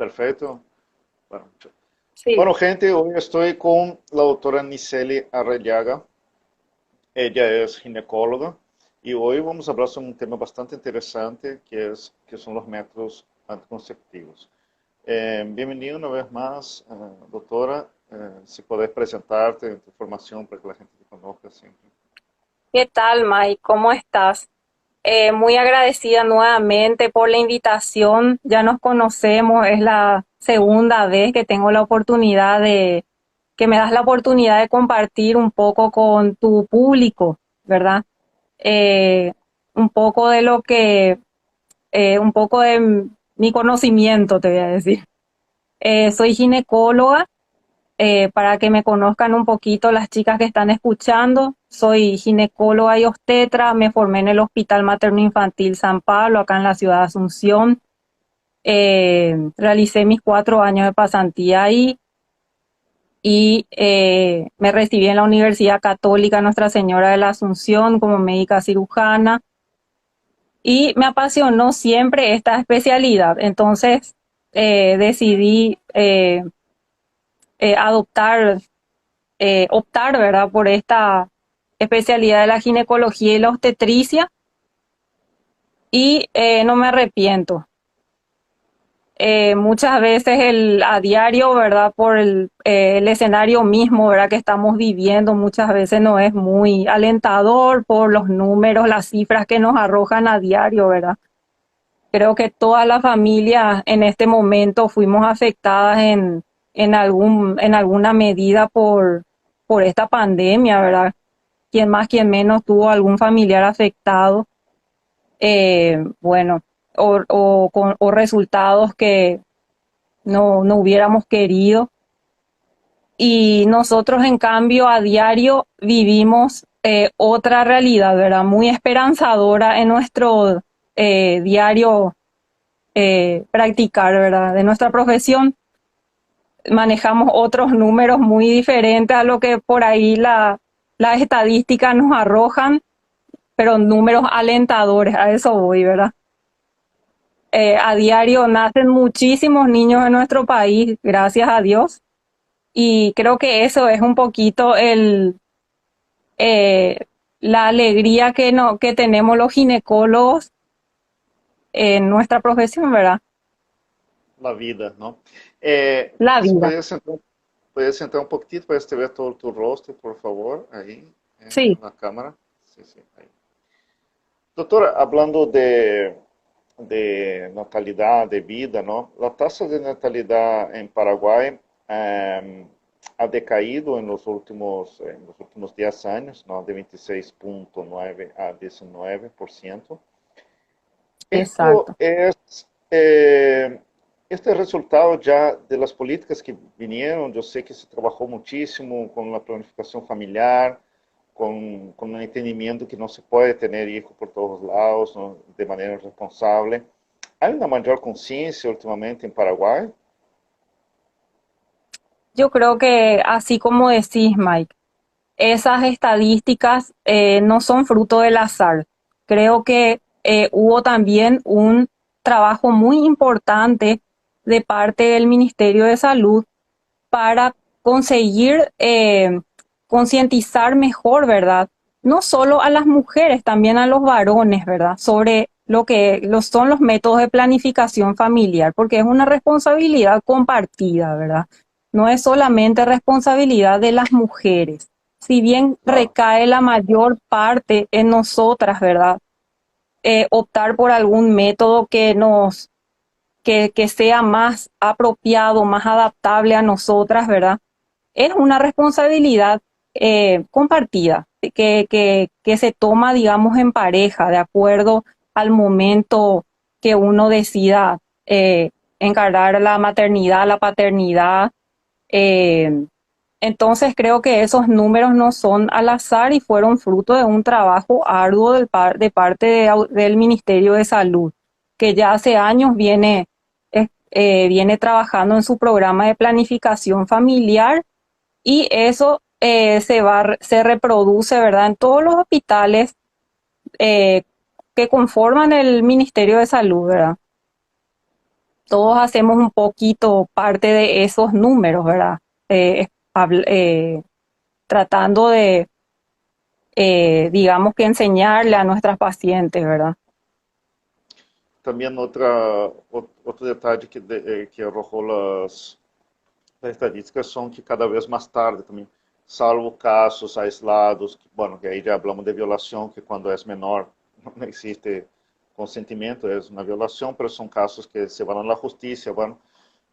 perfecto. Bueno, Sí. bueno, gente, hoy estoy con la doctora Nicely Arrellaga. Ella es ginecóloga y hoy vamos a hablar sobre un tema bastante interesante que son los métodos anticonceptivos. Bienvenido una vez más, doctora. Si podés presentarte, tu formación para que la gente te conozca siempre. ¿Qué tal, Mike? ¿Cómo estás? Muy agradecida nuevamente por la invitación. Ya nos conocemos, es la segunda vez que tengo la oportunidad que me das la oportunidad de compartir un poco con tu público, ¿verdad? Eh, un poco de un poco de mi conocimiento, te voy a decir. Soy ginecóloga. Para que me conozcan un poquito las chicas que están escuchando, soy ginecóloga y obstetra, me formé en el Hospital Materno Infantil San Pablo, acá en la ciudad de Asunción. Realicé mis 4 años de pasantía ahí y me recibí en la Universidad Católica Nuestra Señora de la Asunción como médica cirujana y me apasionó siempre esta especialidad. Entonces decidí adoptar optar, ¿verdad?, por esta especialidad de la ginecología y la obstetricia y no me arrepiento. Muchas veces a diario, ¿verdad?, por el escenario mismo, ¿verdad?, que estamos viviendo, muchas veces no es muy alentador por los números, las cifras que nos arrojan a diario, ¿verdad? Creo que todas las familias en este momento fuimos afectadas en alguna medida por esta pandemia, ¿verdad? Quien más, quien menos tuvo algún familiar afectado, bueno, o resultados que no hubiéramos querido. Y nosotros, en cambio, a diario vivimos otra realidad, ¿verdad? Muy esperanzadora en nuestro diario practicar, ¿verdad? De nuestra profesión. Manejamos otros números muy diferentes a lo que por ahí las estadísticas nos arrojan, pero números alentadores, a eso voy, ¿verdad? A diario nacen muchísimos niños en nuestro país, gracias a Dios, y creo que eso es un poquito eh, la alegría que tenemos los ginecólogos en nuestra profesión, ¿verdad? La vida, ¿no? La Si vida. puedes sentar un poquitito para este ver todo tu rostro, por favor, ahí Sí, en la cámara. Sí, sí, ahí. Doctora, hablando de natalidad, de vida, ¿no? La tasa de natalidad en Paraguay ha decaído en los últimos 10 años, ¿no? De 26,9 a 19%. Esto exacto. es este resultado ya de las políticas que vinieron. Yo sé que se trabajó muchísimo con la planificación familiar, con el entendimiento que no se puede tener hijos por todos lados, ¿no?, de manera responsable. ¿Hay una mayor conciencia últimamente en Paraguay? Yo creo que así como decís, Mike, esas estadísticas no son fruto del azar. Creo que hubo también un trabajo muy importante de parte del Ministerio de Salud para conseguir concientizar mejor, ¿verdad? No solo a las mujeres, también a los varones, ¿verdad? Sobre son los métodos de planificación familiar, porque es una responsabilidad compartida, ¿verdad? No es solamente responsabilidad de las mujeres. Si bien Claro. recae la mayor parte en nosotras, ¿verdad? Optar por algún método que sea más apropiado, más adaptable a nosotras, ¿verdad? Es una responsabilidad compartida, que se toma, digamos, en pareja, de acuerdo al momento que uno decida encarar la maternidad, la paternidad. eh, entonces creo que esos números no son al azar y fueron fruto de un trabajo arduo de parte del Ministerio de Salud, que ya hace años viene trabajando en su programa de planificación familiar y eso se reproduce, ¿verdad?, en todos los hospitales eh, que conforman el Ministerio de Salud, ¿verdad? todos hacemos un poquito parte de esos números, ¿verdad? Habl- eh, tratando de, digamos que enseñarle a nuestras pacientes, ¿verdad? Também outro detalhe que arrojou as estadísticas são que cada vez mais tarde também, salvo casos aislados, que, bueno, que aí já falamos de violação, que quando é menor não existe consentimento, é uma violação, mas são casos que se vão na justiça, bueno,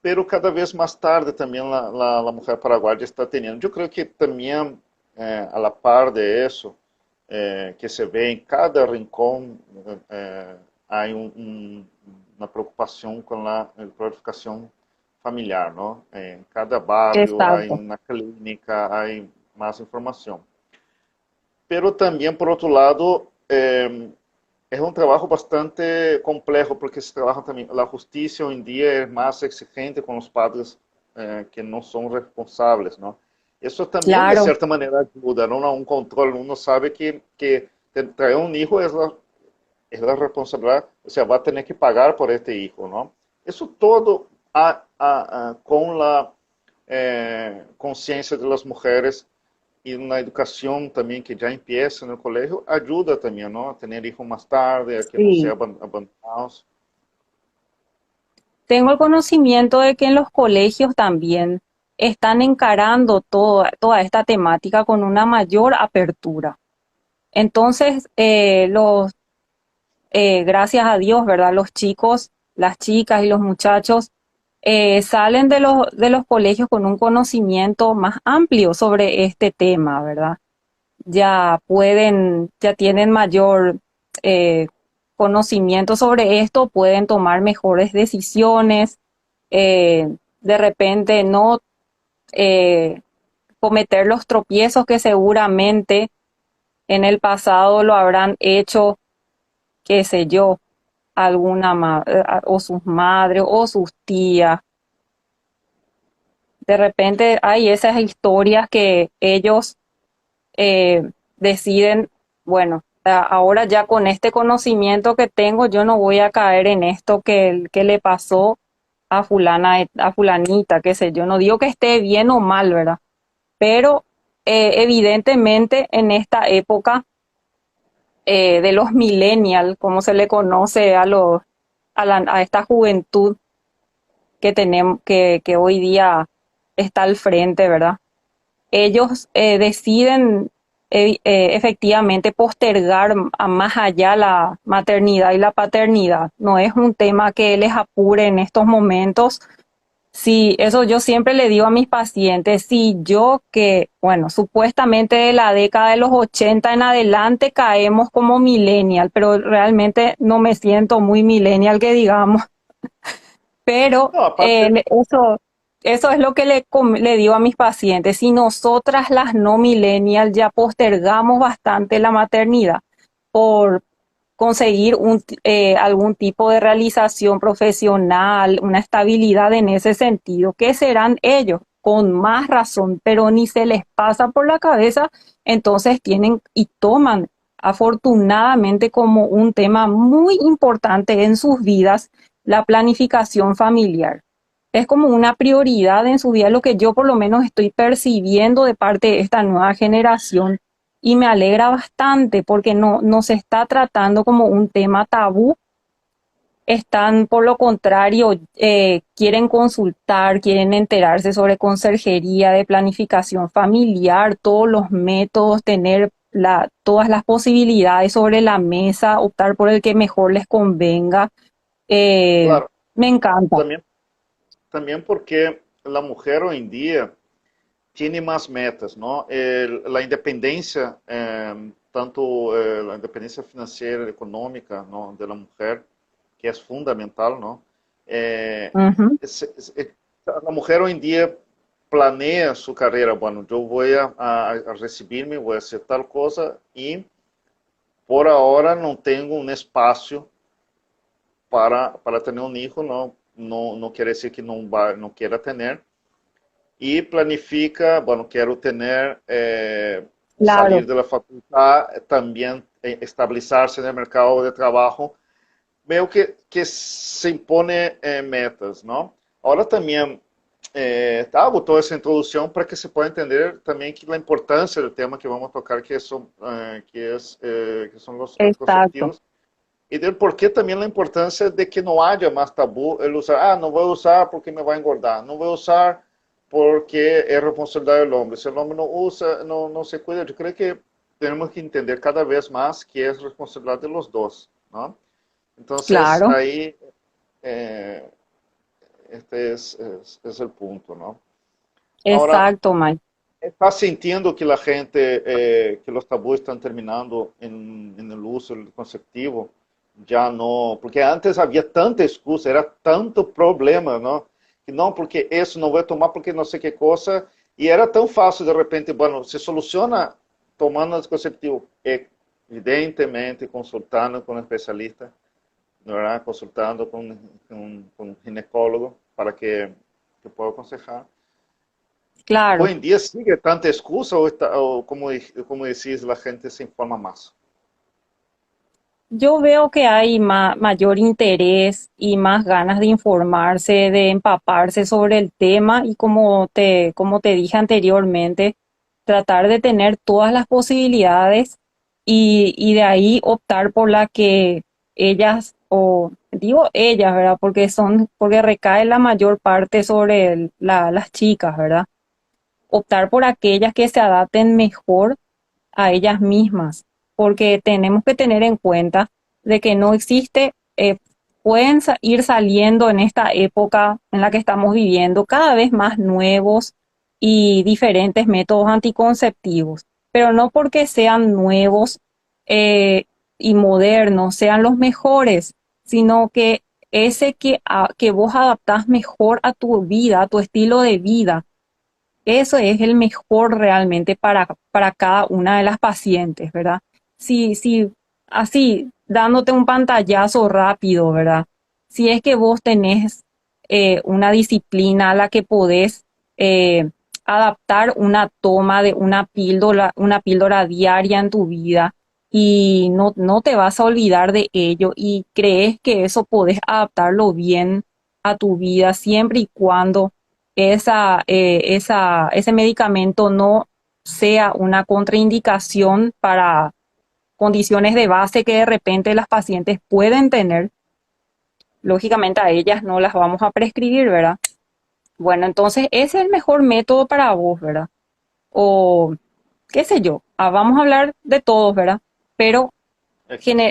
pero cada vez mais tarde também a mulher paraguaia está tendo. Eu creio que também, a la par de isso, que se vê em cada rincão, há uma preocupação com a planificação familiar, ¿no? En cada barrio hay Exacto. una clínica, hay más información. Pero también, por otro lado, es un trabajo bastante complejo porque se trabaja también, la justicia hoy en día es más exigente con los padres que no son responsables, ¿no? Eso también de Claro, cierta manera ayuda, ¿no? A un control, uno sabe que traer un hijo es la responsabilidad, o sea, va a tener que pagar por este hijo, ¿no? Eso todo con la conciencia de las mujeres y una educación también que ya empieza en el colegio, ayuda también, ¿no? A tener hijos más tarde, a que no sí. sean abandonados. Tengo el conocimiento de que en los colegios también están encarando toda esta temática con una mayor apertura. Entonces, gracias a Dios, ¿verdad? Los chicos, las chicas y los muchachos salen de los colegios con un conocimiento más amplio sobre este tema, ¿verdad? Ya tienen mayor eh, conocimiento sobre esto, pueden tomar mejores decisiones, de repente no eh, cometer los tropiezos que seguramente en el pasado lo habrán hecho, qué sé yo, o sus madres o sus tías. De repente hay esas historias que ellos deciden, bueno, ahora ya con este conocimiento que tengo, yo no voy a caer en esto que le pasó a fulana, a fulanita, qué sé yo. No digo que esté bien o mal, ¿verdad? Pero evidentemente en esta época de los millennials, como se le conoce a esta juventud que tenemos, que hoy día está al frente, ¿verdad? Ellos deciden efectivamente postergar a más allá la maternidad y la paternidad. No es un tema que les apure en estos momentos. Sí, eso yo siempre le digo a mis pacientes, si yo que, bueno, supuestamente de la década de los 80 en adelante caemos como millennial, pero realmente no me siento muy millennial que digamos, pero No, aparte, eso es lo que le digo a mis pacientes. Si nosotras las no millennials ya postergamos bastante la maternidad por conseguir algún tipo de realización profesional, una estabilidad en ese sentido, ¿qué serán ellos? Con más razón, pero ni se les pasa por la cabeza, entonces tienen y toman afortunadamente como un tema muy importante en sus vidas la planificación familiar. Es como una prioridad en su vida, lo que yo por lo menos estoy percibiendo de parte de esta nueva generación y me alegra bastante porque no se está tratando como un tema tabú. Están, por lo contrario, quieren consultar, quieren enterarse sobre conserjería de planificación familiar, todos los métodos, tener todas las posibilidades sobre la mesa, optar por el que mejor les convenga. Eh, claro, Me encanta. también, también porque la mujer hoy en día tiene más metas, ¿no? La independencia, tanto la independencia financiera, económica, ¿no? De la mujer, que es fundamental, ¿no? Eh, Ujú. la mujer hoy en día planea su carrera, bueno, yo voy a recibirme, voy a hacer tal cosa y por ahora no tengo un espacio para tener un hijo, no quiere decir que no quiera tener, y planifica, bueno, quiero tener, salir Claro, de la facultad, también estabilizarse en el mercado de trabajo, veo que se impone metas, ¿no? Ahora también hago toda esa introducción para que se pueda entender también que la importancia del tema que vamos a tocar, que son los Exacto, anticonceptivos, y del por qué también la importancia de que no haya más tabú el usar, no voy a usar porque me va a engordar, no voy a usar porque es responsabilidad del hombre. Si el hombre no usa, no se cuida, yo creo que tenemos que entender cada vez más que es responsabilidad de los dos, ¿no? Entonces, claro, ahí eh, este es el punto, ¿no? Ahora, exacto, Mike. ¿estás sintiendo que la gente, que los tabúes están terminando en el uso del conceptivo? Ya no, porque antes había tanta excusa, era tanto problema, ¿no? Que no, porque eso no voy a tomar porque no sé qué cosa, y era tan fácil de repente, bueno, se soluciona tomando anticonceptivo, evidentemente consultando con un especialista, ¿verdad? Consultando con un ginecólogo para que pueda aconsejar. Hoy Claro. en día sigue tanta excusa o como decís, la gente se informa más. Yo veo que hay mayor interés y más ganas de informarse, de empaparse sobre el tema y como te dije anteriormente, tratar de tener todas las posibilidades y de ahí optar por la que ellas, o digo ellas, ¿verdad? Porque recae la mayor parte sobre las chicas, ¿verdad? Optar por aquellas que se adapten mejor a ellas mismas, porque tenemos que tener en cuenta de que no existe, pueden ir saliendo en esta época en la que estamos viviendo cada vez más nuevos y diferentes métodos anticonceptivos, pero no porque sean nuevos eh, y modernos, sean los mejores, sino que ese que vos adaptás mejor a tu vida, a tu estilo de vida, eso es el mejor realmente para cada una de las pacientes, ¿verdad? Si así, dándote un pantallazo rápido, ¿verdad? Si es que vos tenés una disciplina a la que podés adaptar una toma de una píldora diaria en tu vida y no te vas a olvidar de ello y crees que eso podés adaptarlo bien a tu vida siempre y cuando ese medicamento no sea una contraindicación para condiciones de base que de repente las pacientes pueden tener, lógicamente a ellas no las vamos a prescribir, ¿verdad? Bueno, entonces ese es el mejor método para vos, ¿verdad? O qué sé yo, vamos a hablar de todos, ¿verdad? Pero,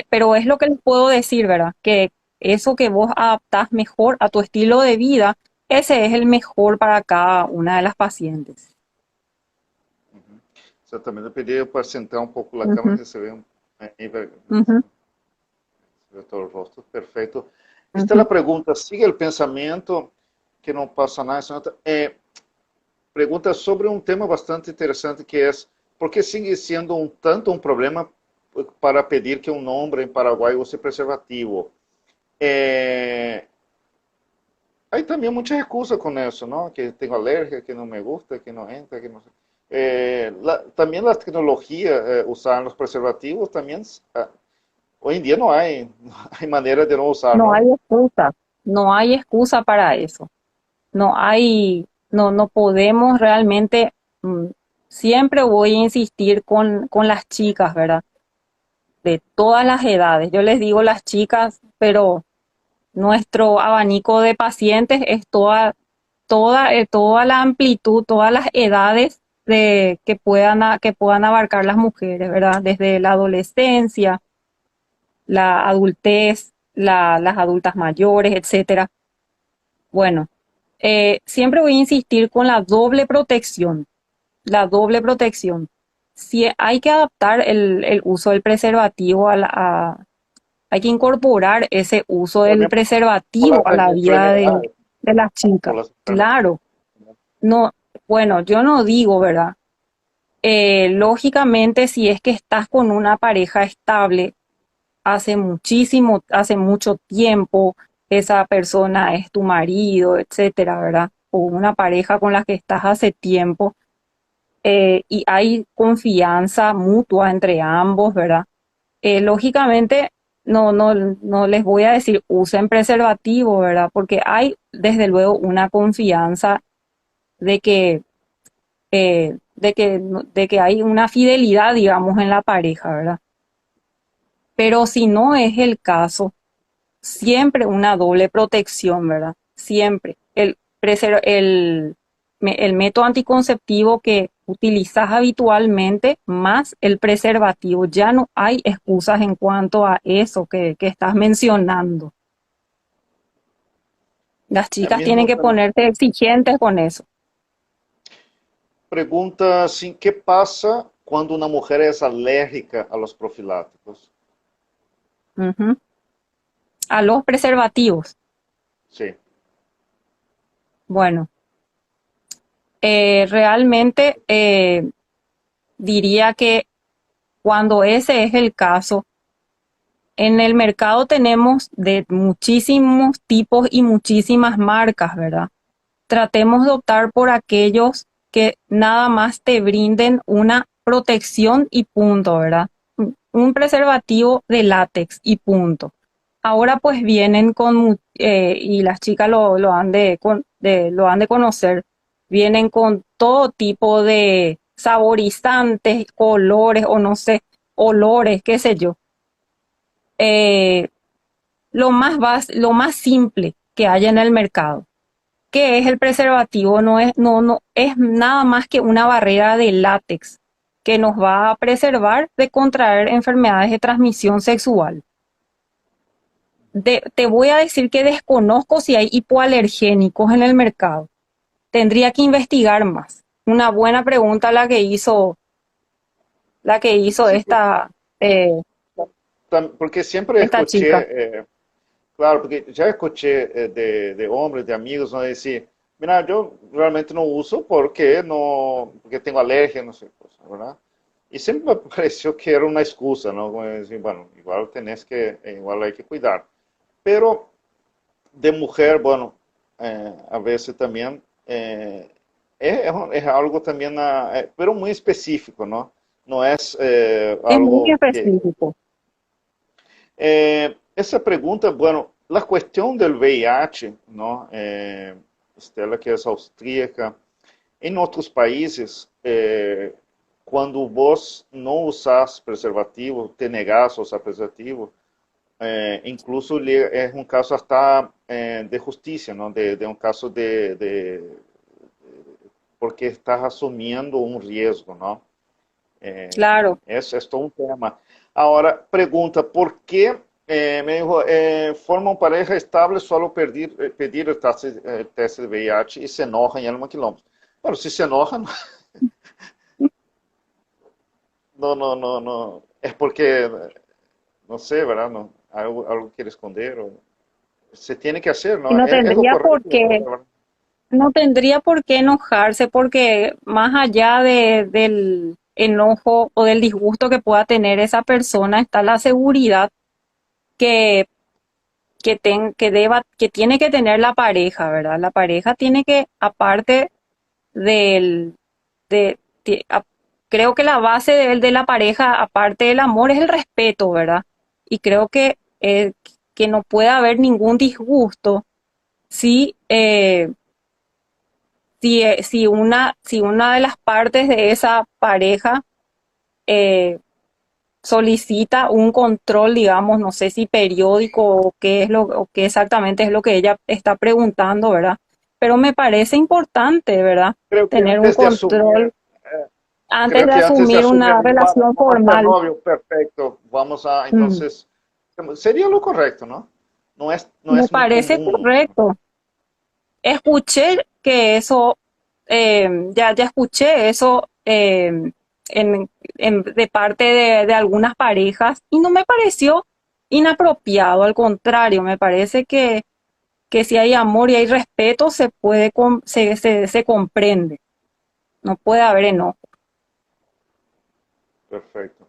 pero es lo que les puedo decir, ¿verdad? Que eso que vos adaptás mejor a tu estilo de vida, ese es el mejor para cada una de las pacientes. Exatamente. Eu pedi para sentar um pouco na cama, Ujú, receber aí, ujú, ver todo o rosto. Perfeito. Esta é a ujú. pergunta. Siga o pensamento, que não passa nada. Pergunta sobre um tema bastante interessante, que é por que sigue sendo tanto um problema para pedir que um homem em Paraguai use preservativo? É, Hay también mucha excusa con eso, ¿no? Que tengo alergia, que no me gusta, que no entra, que no sé. También la tecnología, usar los preservativos, también, hoy en día no hay, no hay manera de no No usarlo. hay excusa, no hay excusa para eso. No podemos realmente, mm, siempre voy a insistir con las chicas, ¿verdad? De todas las edades. Yo les digo las chicas, pero nuestro abanico de pacientes es toda la amplitud, todas las edades que puedan abarcar las mujeres, ¿verdad? Desde la adolescencia, la adultez, las adultas mayores, etcétera. Bueno, siempre voy a insistir con la doble protección. La doble protección. Si hay que adaptar el uso del preservativo hay que incorporar ese uso Por del ejemplo, por preservativo las a la vida enfermedades, de las por chicas. las enfermedades. Claro, no, bueno, yo no digo, ¿verdad? Lógicamente, si es que estás con una pareja estable hace mucho tiempo, esa persona es tu marido, etcétera, ¿verdad? O una pareja con la que estás hace tiempo, y hay confianza mutua entre ambos, ¿verdad? Lógicamente, no les voy a decir usen preservativo, ¿verdad? Porque hay desde luego una confianza de que, de que hay una fidelidad, digamos, en la pareja, ¿verdad? Pero si no es el caso, siempre una doble protección, ¿verdad? Siempre. El método anticonceptivo que utilizas habitualmente más el preservativo. Ya no hay excusas en cuanto a eso que estás mencionando. Las É chicas tienen mesmo que ponerse exigentes con eso. pergunta assim, que passa quando uma mulher é alérgica a los profiláticos? Ujú. A los preservativos. Sim. Bueno, realmente diría que cuando ese es el caso, en el mercado tenemos de muchísimos tipos y muchísimas marcas, ¿verdad? Tratemos de optar por aquellos que nada más te brinden una protección y punto, ¿verdad? Un preservativo de látex y punto. Ahora pues vienen con, y las chicas lo han de conocer, vienen con todo tipo de saborizantes, colores o no sé, olores, qué sé yo. Eh, lo más simple que haya en el mercado. ¿Qué es el preservativo? No es nada más que una barrera de látex que nos va a preservar de contraer enfermedades de transmisión sexual. Te voy a decir que desconozco si hay hipoalergénicos en el mercado. Tendría que investigar más. Una buena pregunta la que hizo Sim, eh, porque sempre esta escutei, chica. claro, porque já escutei de homens, de amigos, não dizer, mira, eu realmente não uso porque não, porque tenho alergia, não sei, coisa, ¿verdad? E sempre me pareceu que era uma excusa, não? Como decir, bueno, igual tenés que, igual hay que cuidar. Pero de mujer, bueno, a veces también es algo también, pero muy específico, ¿no? No es Es muy algo que... específico. esa pregunta, bueno, la cuestión del VIH, ¿no? Estela, que es austríaca, en otros países, cuando vos no usas preservativo, te negás a usar preservativo, incluso es un caso hasta de justicia, ¿no? De un caso porque estás asumiendo un riesgo, ¿no? Claro. Es todo un tema. Ahora, pregunta, ¿por qué me dijo, forman pareja estable solo pedir el test de VIH y se enojan y alma quilombo? Bueno, si se enojan, no, es porque, no sé, ¿verdad? No, algo quiere esconder o se tiene que hacer, Y ¿no? Es lo correcto, ¿verdad? no tendría por qué enojarse porque más allá del enojo o del disgusto que pueda tener esa persona está la seguridad que, que tiene que tener la pareja, ¿verdad? La pareja tiene que, aparte del, de, ti- a- creo que la base de la pareja, aparte del amor, es el respeto, ¿verdad? Y creo que no puede haber ningún disgusto si, si una de las partes de esa pareja eh, solicita un control, digamos, no sé si periódico o qué es o qué exactamente es lo que ella está preguntando, ¿verdad? Pero me parece importante, ¿verdad? Creo que Tener un antes de asumir, control antes creo de que antes de asumir asumir, una relación vamos a ser formal. novio, perfecto, vamos a, Mm, entonces, sería lo correcto, ¿no? No Me es muy parece común. correcto. Escuché que eso, ya escuché eso de parte de algunas parejas y no me pareció inapropiado, al contrario, me parece que si hay amor y hay respeto se puede, se comprende, no puede haber enojo. Perfecto.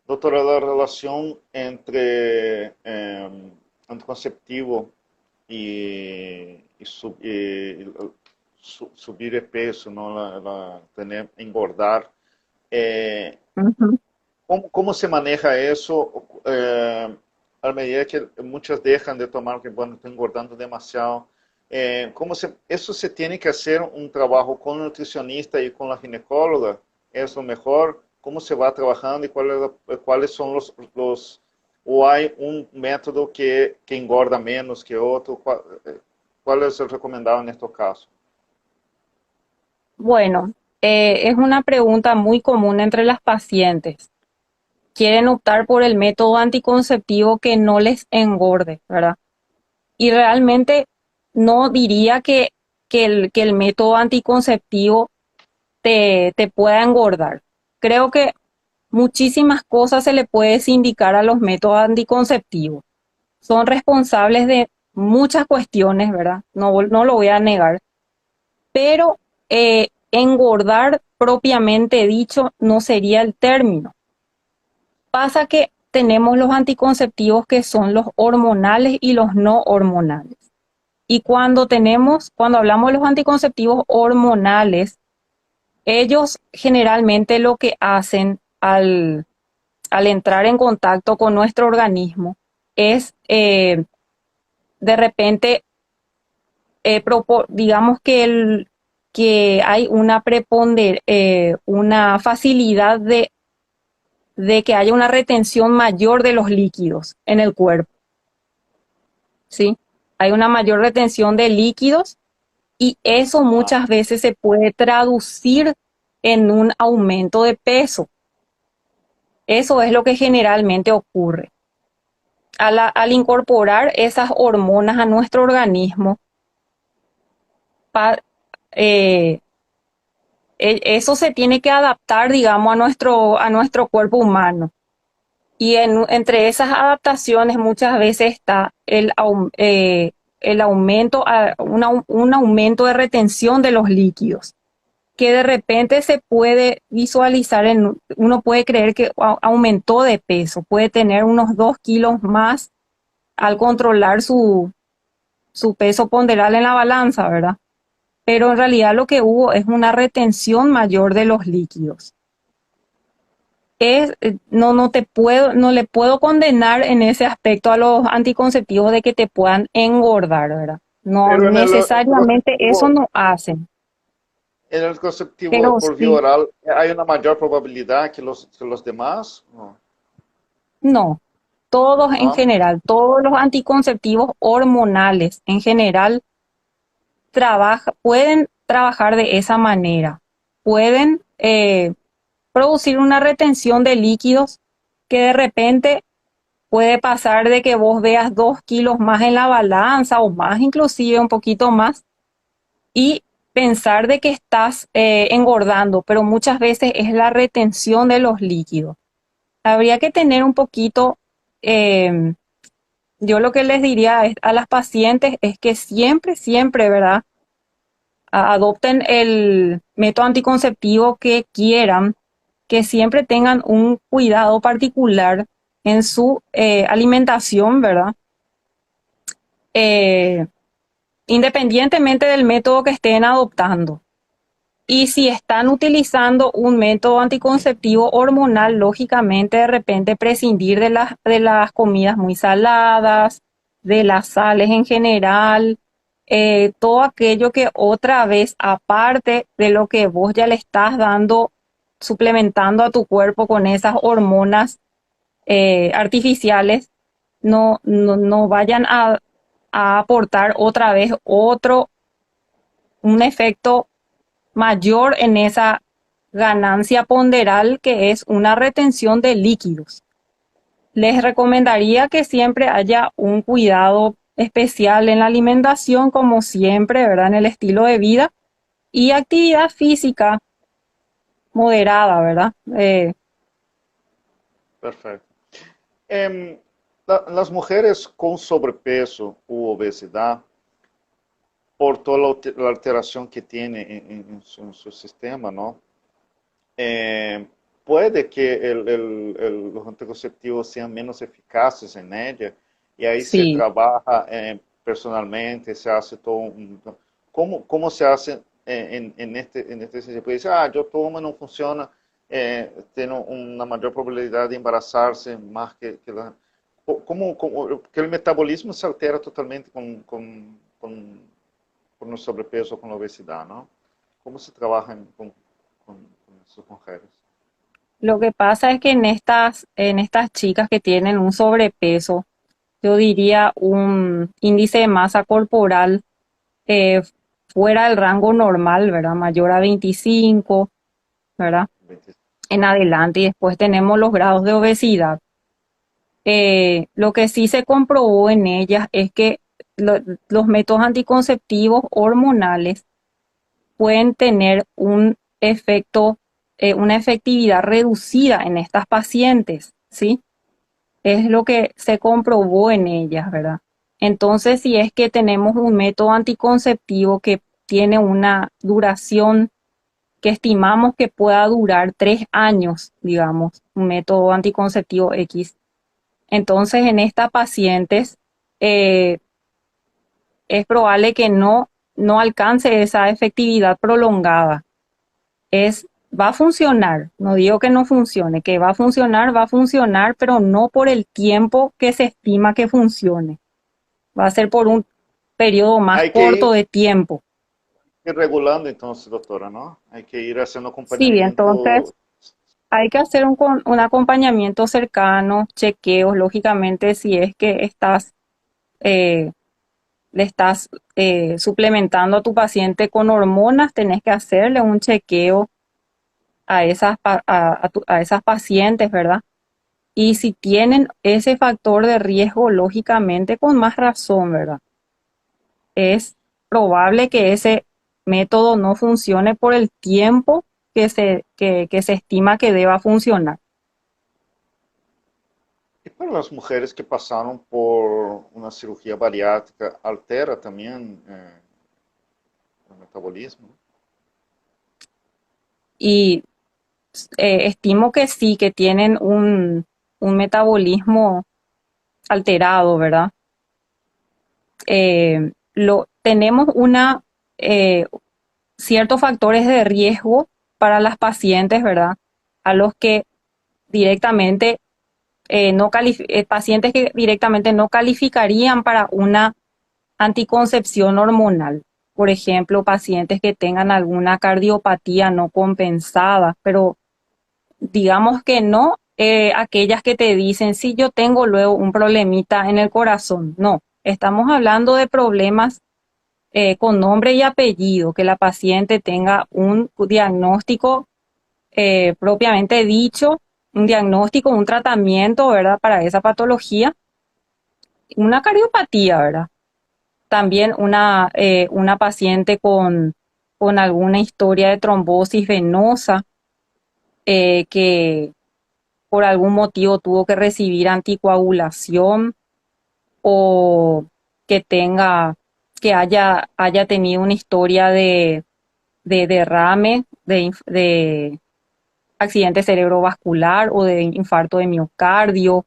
Doctora, la relación entre anticonceptivo y subir de peso, ¿no? Engordar. Ujú. ¿Cómo se maneja eso? a medida que muchas dejan de tomar, que bueno, están engordando demasiado, eso se tiene que hacer un trabajo con el nutricionista y con la ginecóloga, es lo mejor, cómo se va trabajando y cuáles son o hay un método que engorda menos que otro, cuál es el recomendado en estos casos. Bueno, es una pregunta muy común entre las pacientes. Quieren optar por el método anticonceptivo que no les engorde, ¿verdad? Y realmente no diría que el método anticonceptivo te pueda engordar. Creo que muchísimas cosas se le puede indicar a los métodos anticonceptivos. Son responsables de muchas cuestiones, ¿verdad? No lo voy a negar, pero engordar propiamente dicho no sería el término. Pasa que tenemos los anticonceptivos que son los hormonales y los no hormonales. Y cuando hablamos de los anticonceptivos hormonales, ellos generalmente lo que hacen al entrar en contacto con nuestro organismo es de repente, digamos que hay una facilidad de que haya una retención mayor de los líquidos en el cuerpo, ¿sí? Hay una mayor retención de líquidos y eso Ah, muchas veces se puede traducir en un aumento de peso. Eso es lo que generalmente ocurre. Al incorporar esas hormonas a nuestro organismo, pa- eh, eso se tiene que adaptar, digamos, a nuestro cuerpo humano. Y entre esas adaptaciones muchas veces está el aumento, un aumento de retención de los líquidos, que de repente se puede visualizar uno puede creer que aumentó de peso, puede tener unos 2 kilos más al controlar su peso ponderal en la balanza, ¿verdad? Pero en realidad lo que hubo es una retención mayor de los líquidos. No le puedo condenar en ese aspecto a los anticonceptivos de que te puedan engordar, ¿verdad? No pero en el necesariamente eso anticonceptivo, no hacen, en el conceptivo pero por vía sí, oral, ¿hay una mayor probabilidad que los demás? No, no. Todos en no, general, todos los anticonceptivos hormonales en general pueden trabajar de esa manera. Pueden producir una retención de líquidos que de repente puede pasar de que vos veas 2 kilos más en la balanza o más, inclusive un poquito más, y pensar de que estás engordando, pero muchas veces es la retención de los líquidos. Habría que tener un poquito, eh, yo lo que les diría a las pacientes es que siempre, ¿verdad? Adopten el método anticonceptivo que quieran, que siempre tengan un cuidado particular en su alimentación, ¿verdad? Eh, Independientemente del método que estén adoptando. Y si están utilizando un método anticonceptivo hormonal, lógicamente de repente prescindir de las comidas muy saladas, de las sales en general, todo aquello que otra vez, aparte de lo que vos ya le estás dando, suplementando a tu cuerpo con esas hormonas artificiales, no vayan a aportar otra vez un efecto mayor en esa ganancia ponderal que es una retención de líquidos. Les recomendaría que siempre haya un cuidado especial en la alimentación, como siempre, ¿verdad? En el estilo de vida y actividad física moderada, ¿verdad? perfecto. Em, las mujeres con sobrepeso u obesidad, por toda la alteración que tiene en su sistema, ¿no? Eh, puede que los anticonceptivos sean menos eficaces en ella y ahí se Sí, trabaja personalmente, se hace todo ¿cómo se hace en este sentido? Puede decir, yo tomo, no funciona, tengo una mayor probabilidad de embarazarse más que la... Porque el metabolismo se altera totalmente con el sobrepeso o con la obesidad, ¿no? ¿Cómo se trabaja con estas mujeres? Lo que pasa es que en estas chicas que tienen un sobrepeso, yo diría un índice de masa corporal eh, fuera del rango normal, ¿verdad? Mayor a 25, ¿verdad? 20. En adelante y después tenemos los grados de obesidad. Lo que sí se comprobó en ellas es que los métodos anticonceptivos hormonales pueden tener un efecto, una efectividad reducida en estas pacientes, ¿sí? Es lo que se comprobó en ellas, ¿verdad? Entonces, si es que tenemos un método anticonceptivo que tiene una duración que estimamos que pueda durar 3 años, digamos, un método anticonceptivo X. Entonces, en estas pacientes eh, es probable que no alcance esa efectividad prolongada. Va a funcionar, no digo que no funcione, que va a funcionar, pero no por el tiempo que se estima que funcione. Va a ser por un periodo más Hay que corto de tiempo. ir regulando entonces, doctora, ¿no? Hay que ir haciendo Sí, acompañamiento. entonces hay que hacer un acompañamiento cercano, chequeos, lógicamente, si es que eh, le estás suplementando a tu paciente con hormonas, tenés que hacerle un chequeo a esas pacientes, ¿verdad? Y si tienen ese factor de riesgo, lógicamente, con más razón, ¿verdad? Es probable que ese método no funcione por el tiempo que se estima que deba funcionar. Y para las mujeres que pasaron por una cirugía bariátrica, altera también el metabolismo. Y estimo que sí, que tienen un metabolismo alterado, ¿verdad? Tenemos eh, ciertos factores de riesgo para las pacientes, ¿verdad? A los que directamente pacientes que directamente no calificarían para una anticoncepción hormonal. Por ejemplo, pacientes que tengan alguna cardiopatía no compensada, pero digamos que no aquellas que te dicen, sí, yo tengo luego un problemita en el corazón. No, estamos hablando de problemas con nombre y apellido, que la paciente tenga un diagnóstico propiamente dicho, un diagnóstico, un tratamiento, ¿verdad? Para esa patología, una cardiopatía, ¿verdad? También una paciente con alguna historia de trombosis venosa que por algún motivo tuvo que recibir anticoagulación o que haya tenido una historia de derrame, de accidente cerebrovascular o de infarto de miocardio,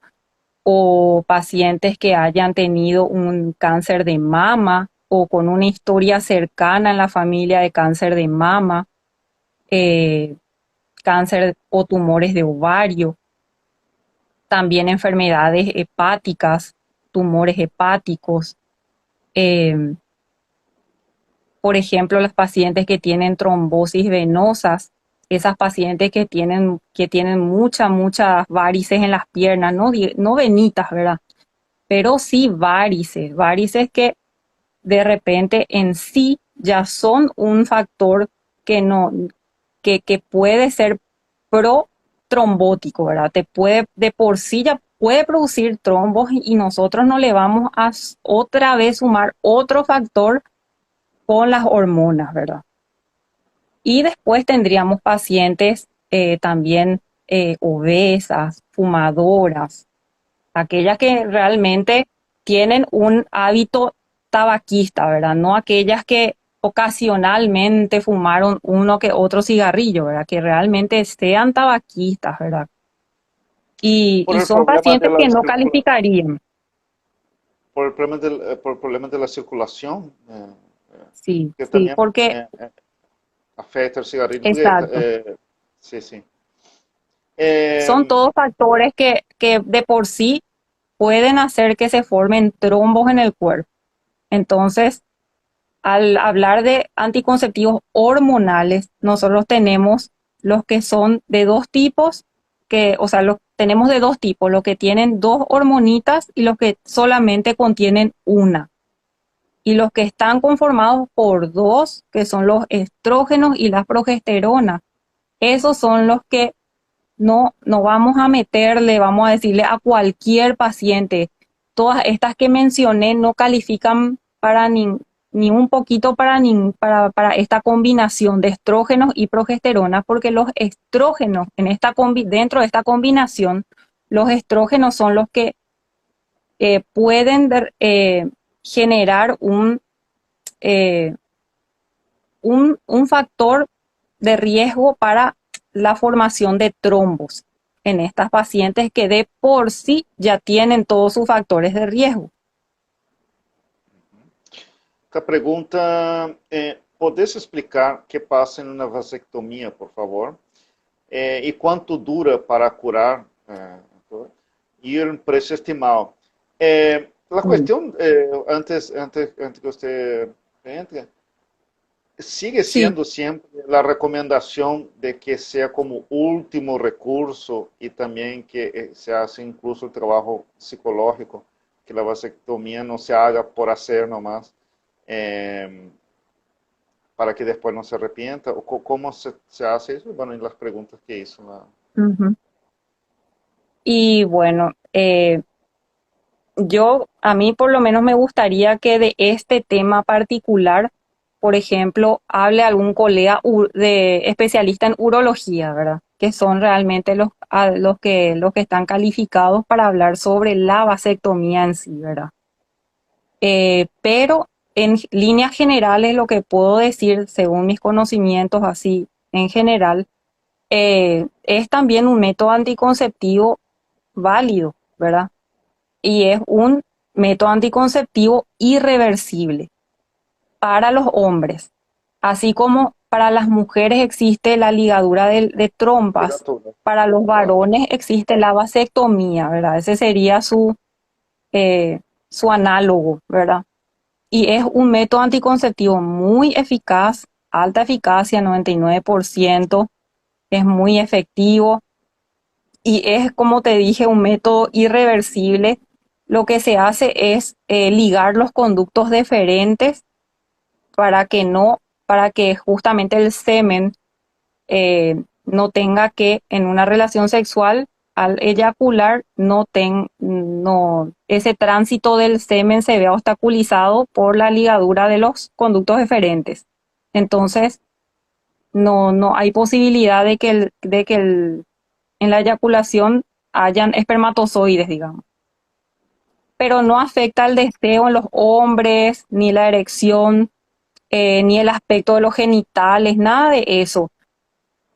o pacientes que hayan tenido un cáncer de mama o con una historia cercana en la familia de cáncer de mama, eh, cáncer o tumores de ovario, también enfermedades hepáticas, tumores hepáticos, eh, por ejemplo, las pacientes que tienen trombosis venosas, esas pacientes que tienen muchas varices en las piernas, no venitas, ¿verdad? Pero sí varices que de repente en sí ya son un factor que no, que puede ser protrombótico, ¿verdad? De por sí ya puede producir trombos y nosotros no le vamos a otra vez sumar otro factor con las hormonas, ¿verdad? Y después tendríamos pacientes también obesas, fumadoras, aquellas que realmente tienen un hábito tabaquista, ¿verdad? No aquellas que ocasionalmente fumaron uno que otro cigarrillo, ¿verdad? Que realmente sean tabaquistas, ¿verdad? Por Y el son problema de pacientes la que no circulación, calificarían. por el problema de la circulación, Sí, que sí, también porque, afecta el cigarrillo. Porque, exacto. sí, sí. Son Eh, todos factores que de por sí pueden hacer que se formen trombos en el cuerpo. Entonces, al hablar de anticonceptivos hormonales, nosotros tenemos los que son de dos tipos, o sea, los tenemos de dos tipos, los que tienen dos hormonitas y los que solamente contienen una. Y los que están conformados por dos, que son los estrógenos y las progesteronas, esos son los que no vamos a meterle, vamos a decirle a cualquier paciente. Todas estas que mencioné no califican para ni un poquito para esta combinación de estrógenos y progesterona, porque los estrógenos dentro de esta combinación, los estrógenos son los que pueden generar eh, un factor de riesgo para la formación de trombos en estas pacientes que de por sí ya tienen todos sus factores de riesgo. Esta pergunta, ¿podés explicar qué pasa en una vasectomía, por favor? ¿Y cuánto dura para curar? Y el precio estimado. La cuestión, antes que usted entre, sigue Sí, siendo siempre la recomendación de que sea como último recurso y también que se hace incluso el trabajo psicológico, que la vasectomía no se haga por hacer nomás, eh, para que después no se arrepienta, o cómo se hace eso, bueno, en las preguntas que hizo. ujú. Y bueno, a mí por lo menos me gustaría que de este tema particular, por ejemplo, hable algún colega de especialista en urología, ¿verdad? Que son realmente los que están calificados para hablar sobre la vasectomía en sí, ¿verdad? Pero en líneas generales lo que puedo decir, según mis conocimientos así en general, es también un método anticonceptivo válido, ¿verdad? Y es un método anticonceptivo irreversible para los hombres, así como para las mujeres existe la ligadura de trompas, Operatoria. para los Claro. varones existe la vasectomía, ¿verdad? Ese sería su análogo, ¿verdad? Y es un método anticonceptivo muy eficaz, alta eficacia, 99%, es muy efectivo y es, como te dije, un método irreversible. Lo que se hace es ligar los conductos deferentes para que para que justamente el semen no tenga que, en una relación sexual, al eyacular, ese tránsito del semen se vea obstaculizado por la ligadura de los conductos deferentes. Entonces, no hay posibilidad en la eyaculación hayan espermatozoides, digamos. Pero no afecta el deseo en los hombres, ni la erección, ni el aspecto de los genitales, nada de eso.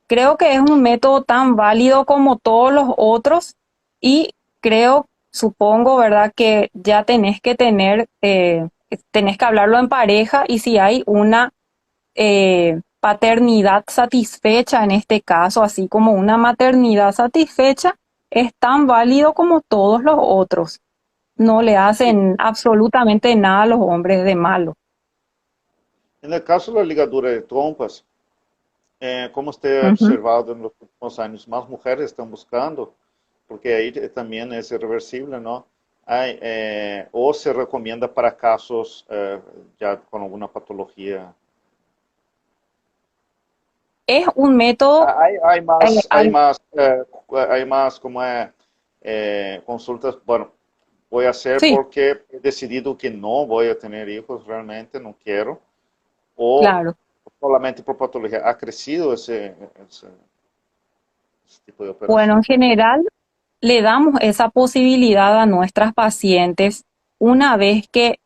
Creo que es un método tan válido como todos los otros y supongo, ¿verdad? Que ya tenés que hablarlo en pareja y si hay una paternidad satisfecha en este caso, así como una maternidad satisfecha, es tan válido como todos los otros. No le Sí. hacen absolutamente nada a los hombres de malo. En el caso de la ligadura de trompas, como usted ha Ujú. observado en los últimos años, más mujeres están buscando, porque ahí también es irreversible, ¿no? O se recomienda para casos ya con alguna patología. Es un método, Hay eh, más, hay al- más, hay más como consultas, bueno, voy a hacer sí, porque he decidido que no voy a tener hijos realmente, no quiero, o claro. solamente por patología. ¿Ha crecido ese tipo de Bueno, en operación? general, le damos esa posibilidad a nuestras pacientes una vez que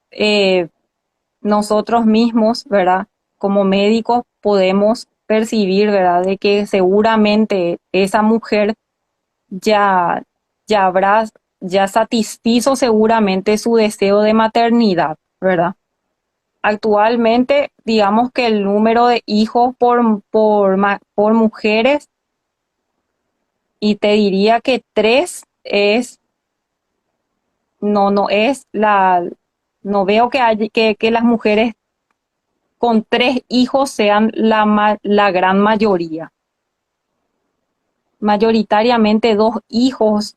nosotros mismos, ¿verdad? Como médicos podemos percibir, ¿verdad? De que seguramente esa mujer ya, ya habrá, ya satisfizo seguramente su deseo de maternidad, ¿verdad? Actualmente, digamos que el número de hijos por mujeres, y te diría que tres no es no veo que las mujeres con 3 hijos sean la gran mayoría. Mayoritariamente 2 hijos,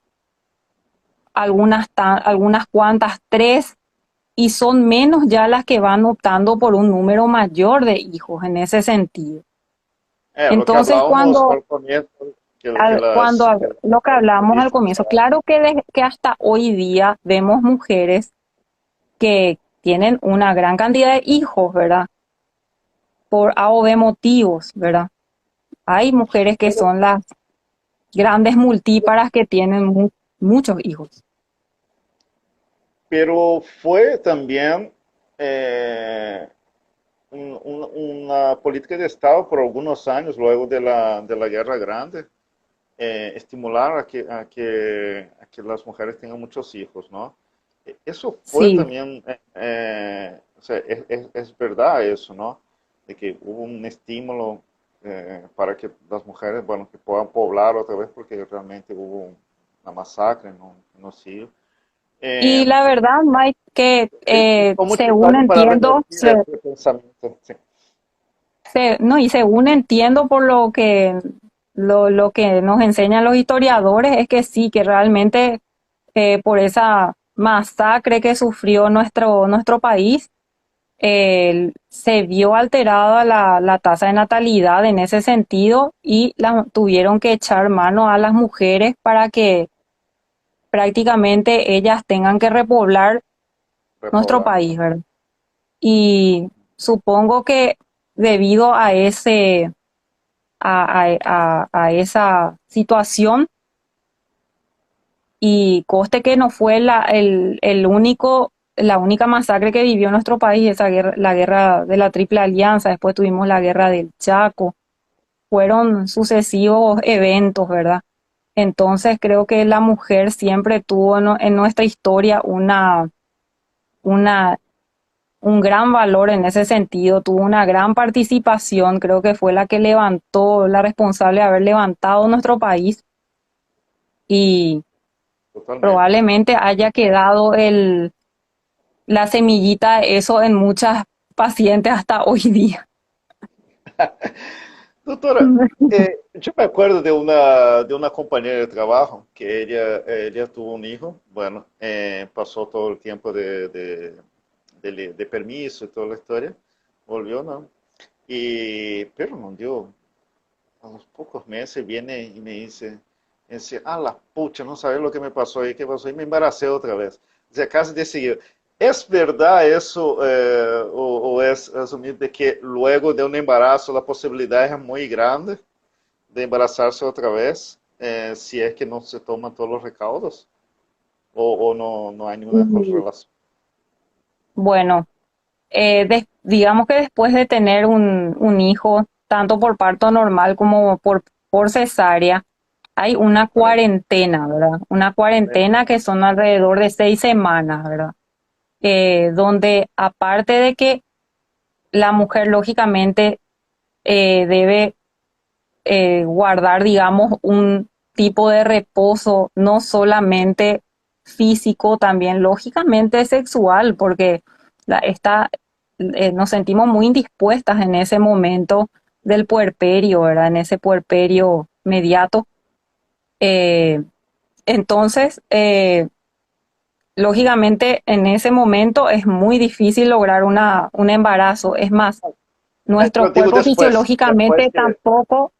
algunas cuantas 3, y son menos ya las que van optando por un número mayor de hijos en ese sentido. Lo que Entonces, hablábamos al comienzo, lo que las hablamos al estadísticas. comienzo, claro que hasta hoy día vemos mujeres que tienen una gran cantidad de hijos, ¿verdad? Por A o B motivos, ¿verdad? Hay mujeres que Pero, son las grandes multíparas que tienen muchos hijos. pero fue también una política de Estado por algunos años, luego de la Guerra Grande, estimular a que las mujeres tengan muchos hijos, ¿no? Eso fue Sí, también, o sea, es verdad eso, ¿no? De que hubo un estímulo para que las mujeres, bueno, que puedan poblar otra vez, porque realmente hubo una masacre en los siglos. y Eh, la verdad, Mike, que Con muchos según años para entiendo, revertir ese pensamiento. Sí. no, y según entiendo por lo que nos enseñan los historiadores, es que sí, que realmente por esa masacre que sufrió nuestro país, se vio alterada la tasa de natalidad en ese sentido y tuvieron que echar mano a las mujeres para que prácticamente ellas tengan que repoblar nuestro Repoblar. país, ¿verdad? Y supongo que debido a esa situación, y coste que no fue la única masacre que vivió nuestro país, esa guerra, la guerra de la Triple Alianza, después tuvimos la guerra del Chaco, fueron sucesivos eventos, ¿verdad? Entonces creo que la mujer siempre tuvo en nuestra historia una, un gran valor en ese sentido, tuvo una gran participación, creo que fue la que levantó, la responsable de haber levantado nuestro país, y Totalmente. probablemente haya quedado la semillita de eso en muchas pacientes hasta hoy día. Doctora, yo me acuerdo de una compañera de trabajo que ella tuvo un hijo, bueno, pasó todo el tiempo de permiso y toda la historia, volvió, ¿no? Pero no dio, a los pocos meses viene y me dice, ah, la pucha, no sabes lo que me pasó ahí, qué pasó, y me embaracé otra vez. O sea, casi de seguido. ¿Es verdad eso o es asumir de que luego de un embarazo la posibilidad es muy grande de embarazarse otra vez si es que no se toman todos los recaudos o no, no hay ninguna Y, correlación? bueno, digamos que después de tener un hijo, tanto por parto normal como por cesárea, hay una cuarentena, ¿verdad? Una cuarentena que son alrededor de 6 semanas, ¿verdad? Donde aparte de que la mujer lógicamente debe guardar, digamos, un tipo de reposo, no solamente físico, también lógicamente sexual, porque nos sentimos muy indispuestas en ese momento del puerperio, ¿verdad? En ese puerperio mediato. Eh, entonces, lógicamente, en ese momento es muy difícil lograr un embarazo. Es más, nuestro Pero digo cuerpo después fisiológicamente que, tampoco,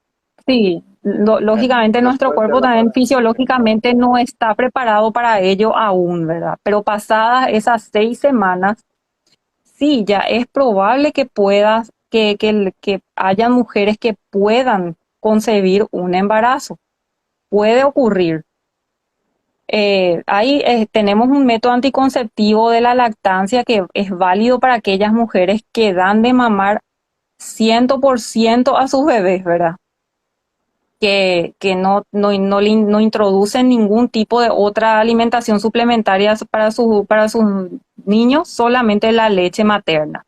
sí, lógicamente nuestro después de cuerpo la también cuarentena. fisiológicamente no está preparado para ello aún, ¿verdad? Pero pasadas esas 6 semanas, sí, ya es probable que que haya mujeres que puedan concebir un embarazo. Puede ocurrir. Ahí tenemos un método anticonceptivo de la lactancia que es válido para aquellas mujeres que dan de mamar 100% a sus bebés, ¿verdad? Que no introducen ningún tipo de otra alimentación suplementaria para sus niños, solamente la leche materna.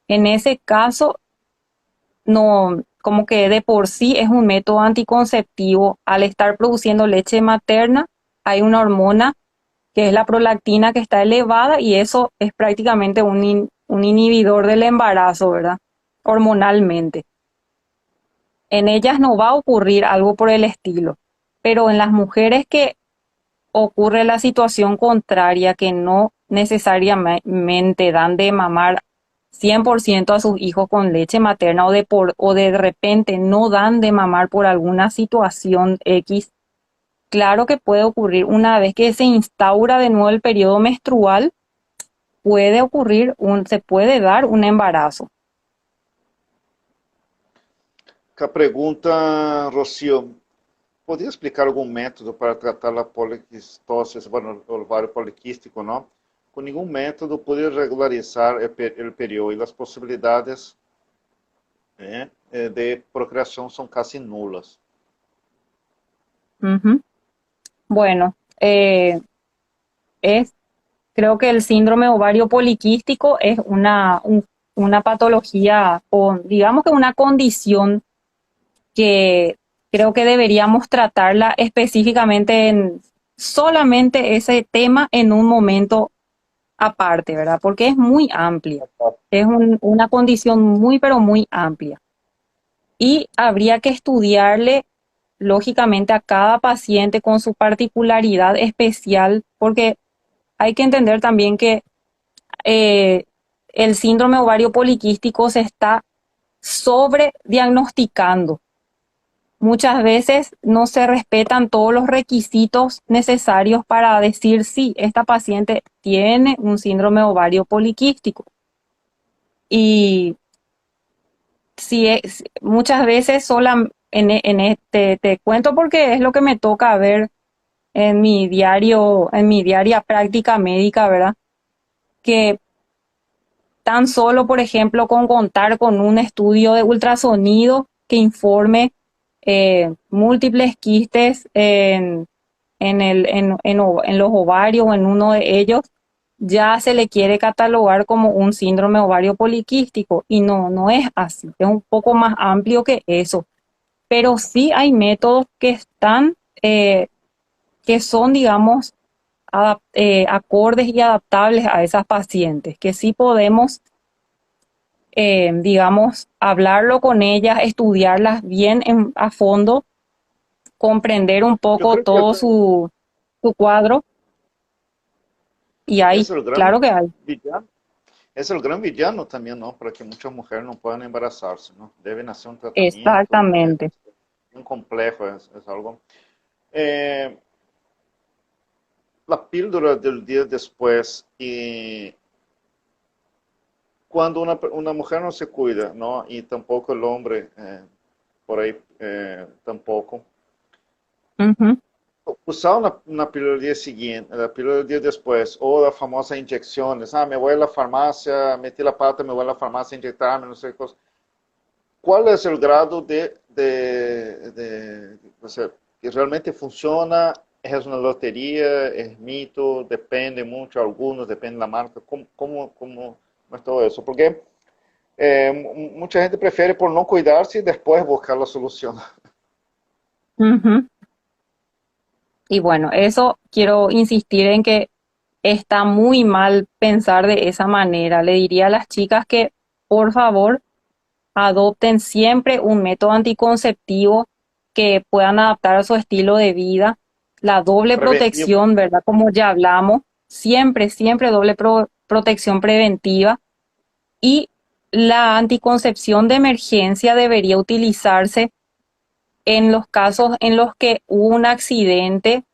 En ese caso, no, como que de por sí es un método anticonceptivo. Al estar produciendo leche materna, hay una hormona que es la prolactina que está elevada y eso es prácticamente un inhibidor del embarazo, ¿verdad? Hormonalmente. En ellas no va a ocurrir algo por el estilo, pero en las mujeres que ocurre la situación contraria, que no necesariamente dan de mamar 100% a sus hijos con leche materna o de repente no dan de mamar por alguna situación X, claro que puede ocurrir una vez que se instaura de nuevo el periodo menstrual, se puede dar un embarazo. A pergunta, Rocio, poderia explicar algum método para tratar a poliquistose, bueno, o ovário poliquístico, não? Com nenhum método poderia regularizar o período e as possibilidades de procriação são quase nulas. Ujú. Bueno, es creo que el síndrome ovario poliquístico es una patología o digamos que una condición que creo que deberíamos tratarla específicamente en solamente ese tema en un momento aparte, ¿verdad? Porque es muy amplia. Es una condición muy, pero muy amplia. Y habría que estudiarle, lógicamente, a cada paciente con su particularidad especial, porque hay que entender también que eh, el síndrome ovario poliquístico se está sobrediagnosticando. Muchas veces no se respetan todos los requisitos necesarios para decir si esta paciente tiene un síndrome ovario poliquístico. Y si es, muchas veces en este te cuento porque es lo que me toca ver en mi diaria práctica médica, ¿verdad? Que tan solo, por ejemplo, con contar con un estudio de ultrasonido que informe múltiples quistes en los ovarios o en uno de ellos, ya se le quiere catalogar como un síndrome ovario poliquístico y no es así, es un poco más amplio que eso. Pero sí hay métodos que son, digamos, acordes y adaptables a esas pacientes, que sí podemos, digamos, hablarlo con ellas, estudiarlas bien a fondo, comprender un Eu poco creio que todo su cuadro, y hay, esse é o grande claro que hay. villano. Esse é o grande villano também, não? Para que muitas mulheres não possam embaraçar-se, não? Deve nascer um tratamento, é Exactamente. bem complexo, é algo. É, a píldora do dia depois e quando uma mulher não se cuida, não? E tampouco o homem, por aí, tampouco. Ujú. Usar una píldora el día siguiente, la píldora el día después, o la famosa inyecciones. Me voy a la farmacia, metí la pata, me voy a la farmacia a inyectarme, no sé qué cosa. ¿Cuál es el grado o sea, que realmente funciona? ¿Es una lotería? ¿Es mito? Depende mucho, algunos, depende de la marca. ¿Cómo es todo eso? Porque mucha gente prefiere por no cuidarse y después buscar la solución. Ujú. Y bueno, eso quiero insistir en que está muy mal pensar de esa manera. Le diría a las chicas que, por favor, adopten siempre un método anticonceptivo que puedan adaptar a su estilo de vida. La doble Preventivo. protección, ¿verdad? Como ya hablamos, siempre doble protección preventiva. Y la anticoncepción de emergencia debería utilizarse en los casos en los que hubo un accidente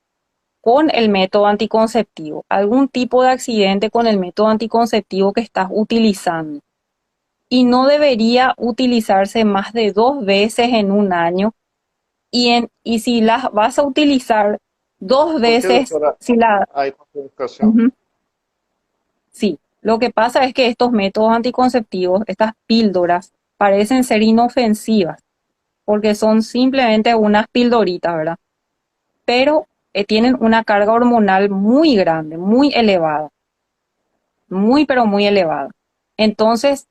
con el método anticonceptivo, algún tipo de accidente con el método anticonceptivo que estás utilizando. Y no debería utilizarse más de 2 veces en un año. Y si las vas a utilizar dos ¿Por qué, veces, doctora, si la... hay contraindicación? Ujú, sí, lo que pasa es que estos métodos anticonceptivos, estas píldoras, parecen ser inofensivas, porque son simplemente unas pildoritas, ¿verdad? Pero tienen una carga hormonal muy grande, muy elevada, muy pero muy elevada. Entonces,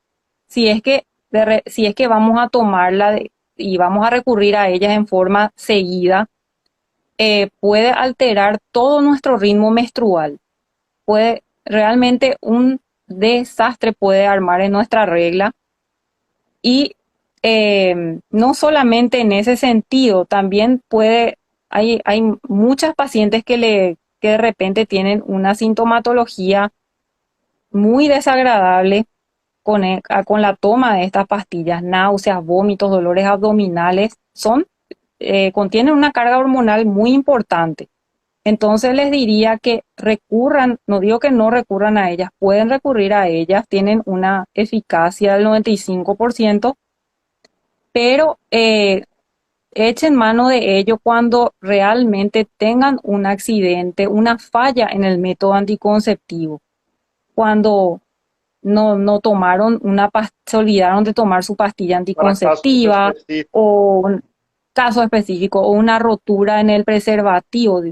si es que vamos a y vamos a recurrir a ellas en forma seguida, puede alterar todo nuestro ritmo menstrual. Puede, realmente un desastre puede armar en nuestra regla y no solamente en ese sentido, también hay muchas pacientes que de repente tienen una sintomatología muy desagradable con la toma de estas pastillas, náuseas, vómitos, dolores abdominales, contienen una carga hormonal muy importante. Entonces les diría que recurran, no digo que no recurran a ellas, pueden recurrir a ellas, tienen una eficacia del 95%, pero echen mano de ello cuando realmente tengan un accidente, una falla en el método anticonceptivo, cuando no tomaron se olvidaron de tomar su pastilla Para casos anticonceptiva específicos, o un caso específico o una rotura en el preservativo,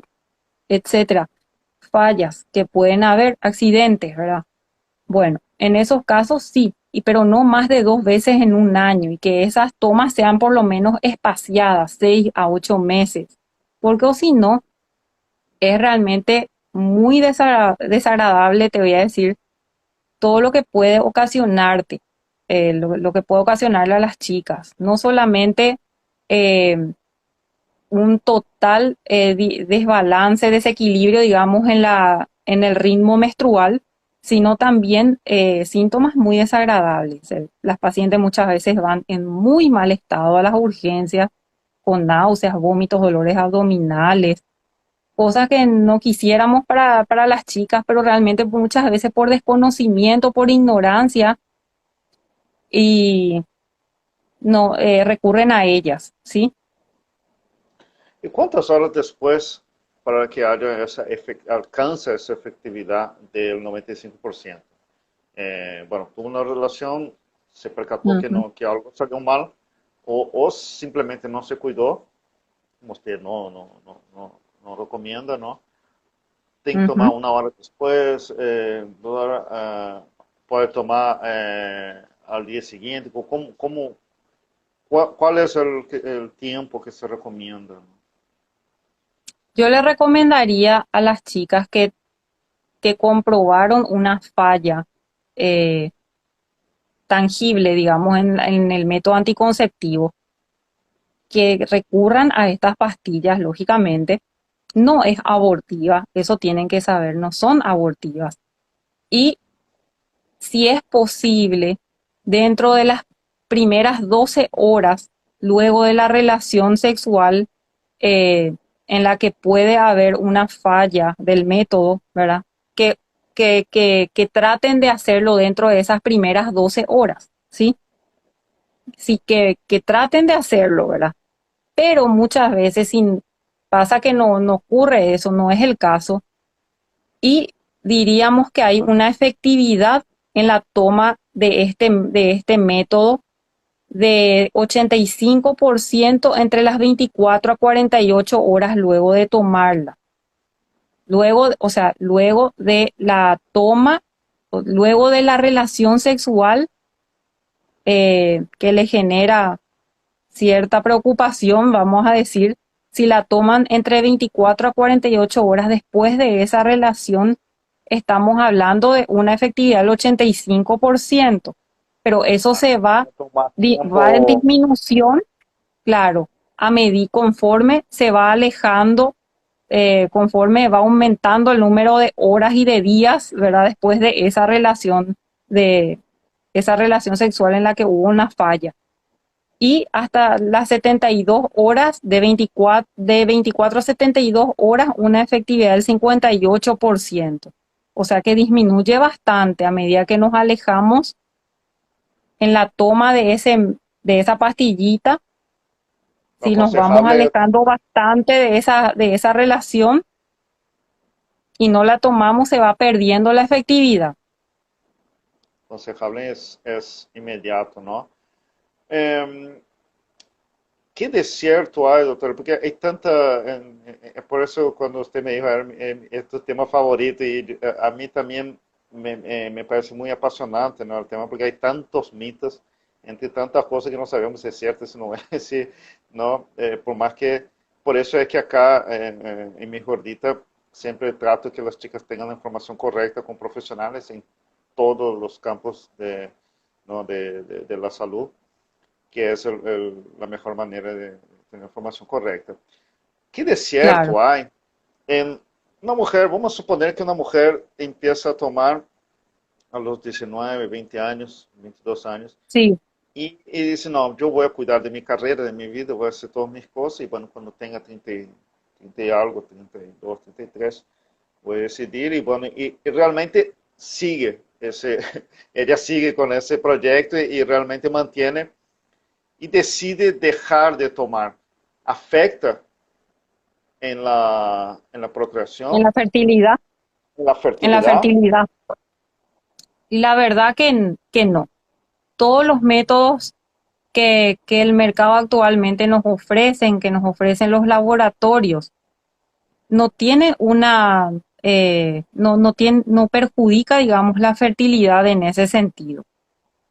etcétera. Fallas que pueden haber, accidentes, ¿verdad? Bueno, en esos casos sí, pero no más de 2 veces en un año y que esas tomas sean por lo menos espaciadas, 6 a 8 meses, porque o si no, es realmente muy desagradable, te voy a decir, todo lo que puede ocasionarte, lo que puede ocasionarle a las chicas. No solamente eh, un total desbalance, desequilibrio, digamos, en el ritmo menstrual, sino también síntomas muy desagradables. Las pacientes muchas veces van en muy mal estado a las urgencias, con náuseas, vómitos, dolores abdominales, cosas que no quisiéramos para las chicas, pero realmente muchas veces por desconocimiento, por ignorancia, y no recurren a ellas, ¿sí? ¿y cuántas horas después para que haya alcance esa efectividad del 95%? Bueno, tuvo una relación, se percató que, Ujú, no, que algo salió mal o simplemente no se cuidó, como usted no recomienda, ¿no? Tem que tomar ujú. una hora después, puede tomar al día siguiente. ¿Cuál es el tiempo que se recomienda? Yo le recomendaría a las chicas que comprobaron una falla eh, tangible, digamos, en el método anticonceptivo, que recurran a estas pastillas, lógicamente. No es abortiva, eso tienen que saber, no son abortivas. Y si es posible, dentro de las primeras 12 horas luego de la relación sexual, eh, en la que puede haber una falla del método, ¿verdad? Que, que traten de hacerlo dentro de esas primeras 12 horas, ¿sí? Sí, que traten de hacerlo, ¿verdad? Pero muchas veces pasa que no ocurre eso, no es el caso, y diríamos que hay una efectividad en la toma de este método de 85% entre las 24 a 48 horas luego de tomarla. Luego, o sea, luego de la toma, luego de la relación sexual que le genera cierta preocupación, vamos a decir, si la toman entre 24 a 48 horas después de esa relación, estamos hablando de una efectividad del 85%, pero eso Tomar va en tiempo, disminución, claro, a medida conforme se va alejando, conforme va aumentando el número de horas y de días, ¿verdad? Después de esa relación sexual en la que hubo una falla y hasta las 72 horas, de 24 a 72 horas, una efectividad del 58%. O sea que disminuye bastante a medida que nos alejamos en la toma de esa pastillita. lo Si nos vamos aconsejable, alejando bastante de esa relación y no la tomamos, se va perdiendo la efectividad. aconsejable es inmediato, ¿no? Eh, ¿Qué desierto hay, doctor? Porque hay tanta, por eso cuando usted me dijo, es tu tema favorito y a mí también me parece muy apasionante, ¿no? El tema, porque hay tantos mitos, entre tantas cosas que no sabemos si es cierto, si no es, si, ¿no? Por más que por eso es que acá en mi gordita siempre trato que las chicas tengan la información correcta con profesionales en todos los campos de, ¿no? de la salud, que es la mejor manera de tener información correcta. ¿Qué de claro. cierto hay en una mujer? Vamos a suponer que una mujer empieza a tomar a los 19, 20 años, 22 años, Sí, y dice, no, yo voy a cuidar de mi carrera, de mi vida, voy a hacer todas mis cosas, y bueno, cuando tenga 30, 30 y algo, 32, 33, voy a decidir, y bueno, y realmente sigue, ese, ella sigue con ese proyecto y realmente mantiene, y decide dejar de tomar. ¿Afecta en la en procreación, la fertilidad, en la en la fertilidad? fertilidad. La verdad que no. Todos los métodos que el mercado actualmente nos ofrecen, que nos ofrecen los laboratorios, no tiene una, no perjudica, digamos, la fertilidad en ese sentido.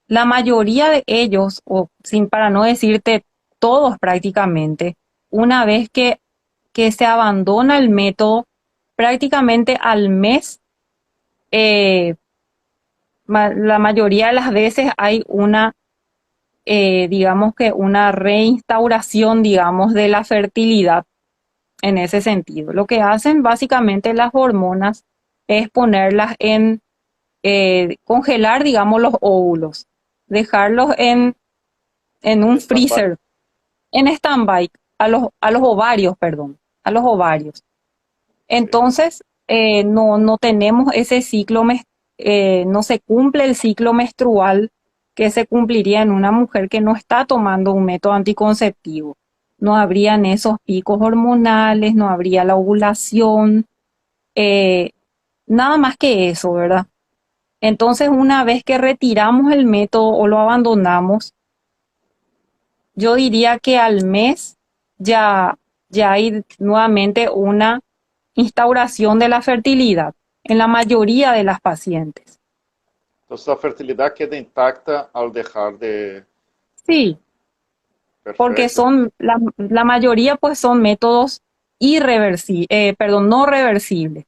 La mayoría de ellos, o sin para no decirte todos prácticamente, una vez que se abandona el método, prácticamente al mes, eh, la mayoría de las veces hay una, digamos que una reinstauración, digamos, de la fertilidad en ese sentido. Lo que hacen básicamente las hormonas es ponerlas en, congelar, digamos, los óvulos, dejarlos en En un stand-by. freezer, en stand-by, a los ovarios, perdón, a los ovarios. Sí. Entonces, no tenemos ese ciclo, no se cumple el ciclo menstrual que se cumpliría en una mujer que no está tomando un método anticonceptivo. No habrían esos picos hormonales, no habría la ovulación, eh, nada más que eso, ¿verdad? Entonces, una vez que retiramos el método o lo abandonamos, yo diría que al mes ya, ya hay nuevamente una instauración de la fertilidad en la mayoría de las pacientes. Entonces la fertilidad queda intacta al dejar de... Sí, porque Perfecto. son, la mayoría pues son métodos irreversibles, perdón, no reversibles.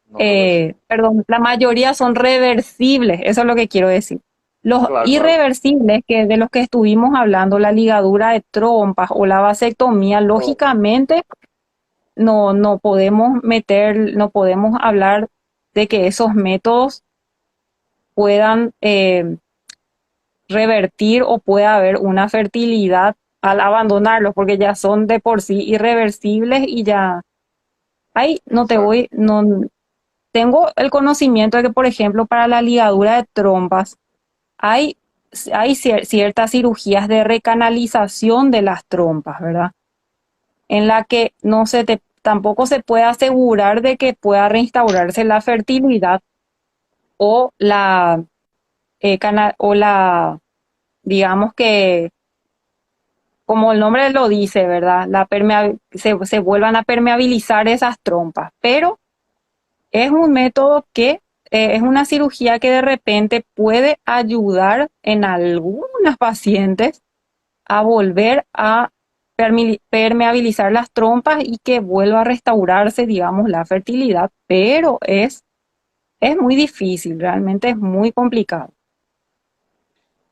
No reversible. Perdón, la mayoría son reversibles, eso es lo que quiero decir. Los Claro, claro. irreversibles, que de los que estuvimos hablando, la ligadura de trompas o la vasectomía, Oh, lógicamente no podemos meter, no podemos hablar de que esos métodos puedan revertir o pueda haber una fertilidad al abandonarlos, porque ya son de por sí irreversibles y ya, ahí no te exacto. voy, no, tengo el conocimiento de que, por ejemplo, para la ligadura de trompas hay, hay ciertas cirugías de recanalización de las trompas, ¿verdad? En la que no se te, tampoco se puede asegurar de que pueda reinstaurarse la fertilidad o o la, digamos que, como el nombre lo dice, ¿verdad? Se vuelvan a permeabilizar esas trompas. Pero es un método que es una cirugía que de repente puede ayudar en algunas pacientes a volver a permeabilizar las trompas y que vuelva a restaurarse, digamos, la fertilidad, pero es muy difícil, realmente es muy complicado.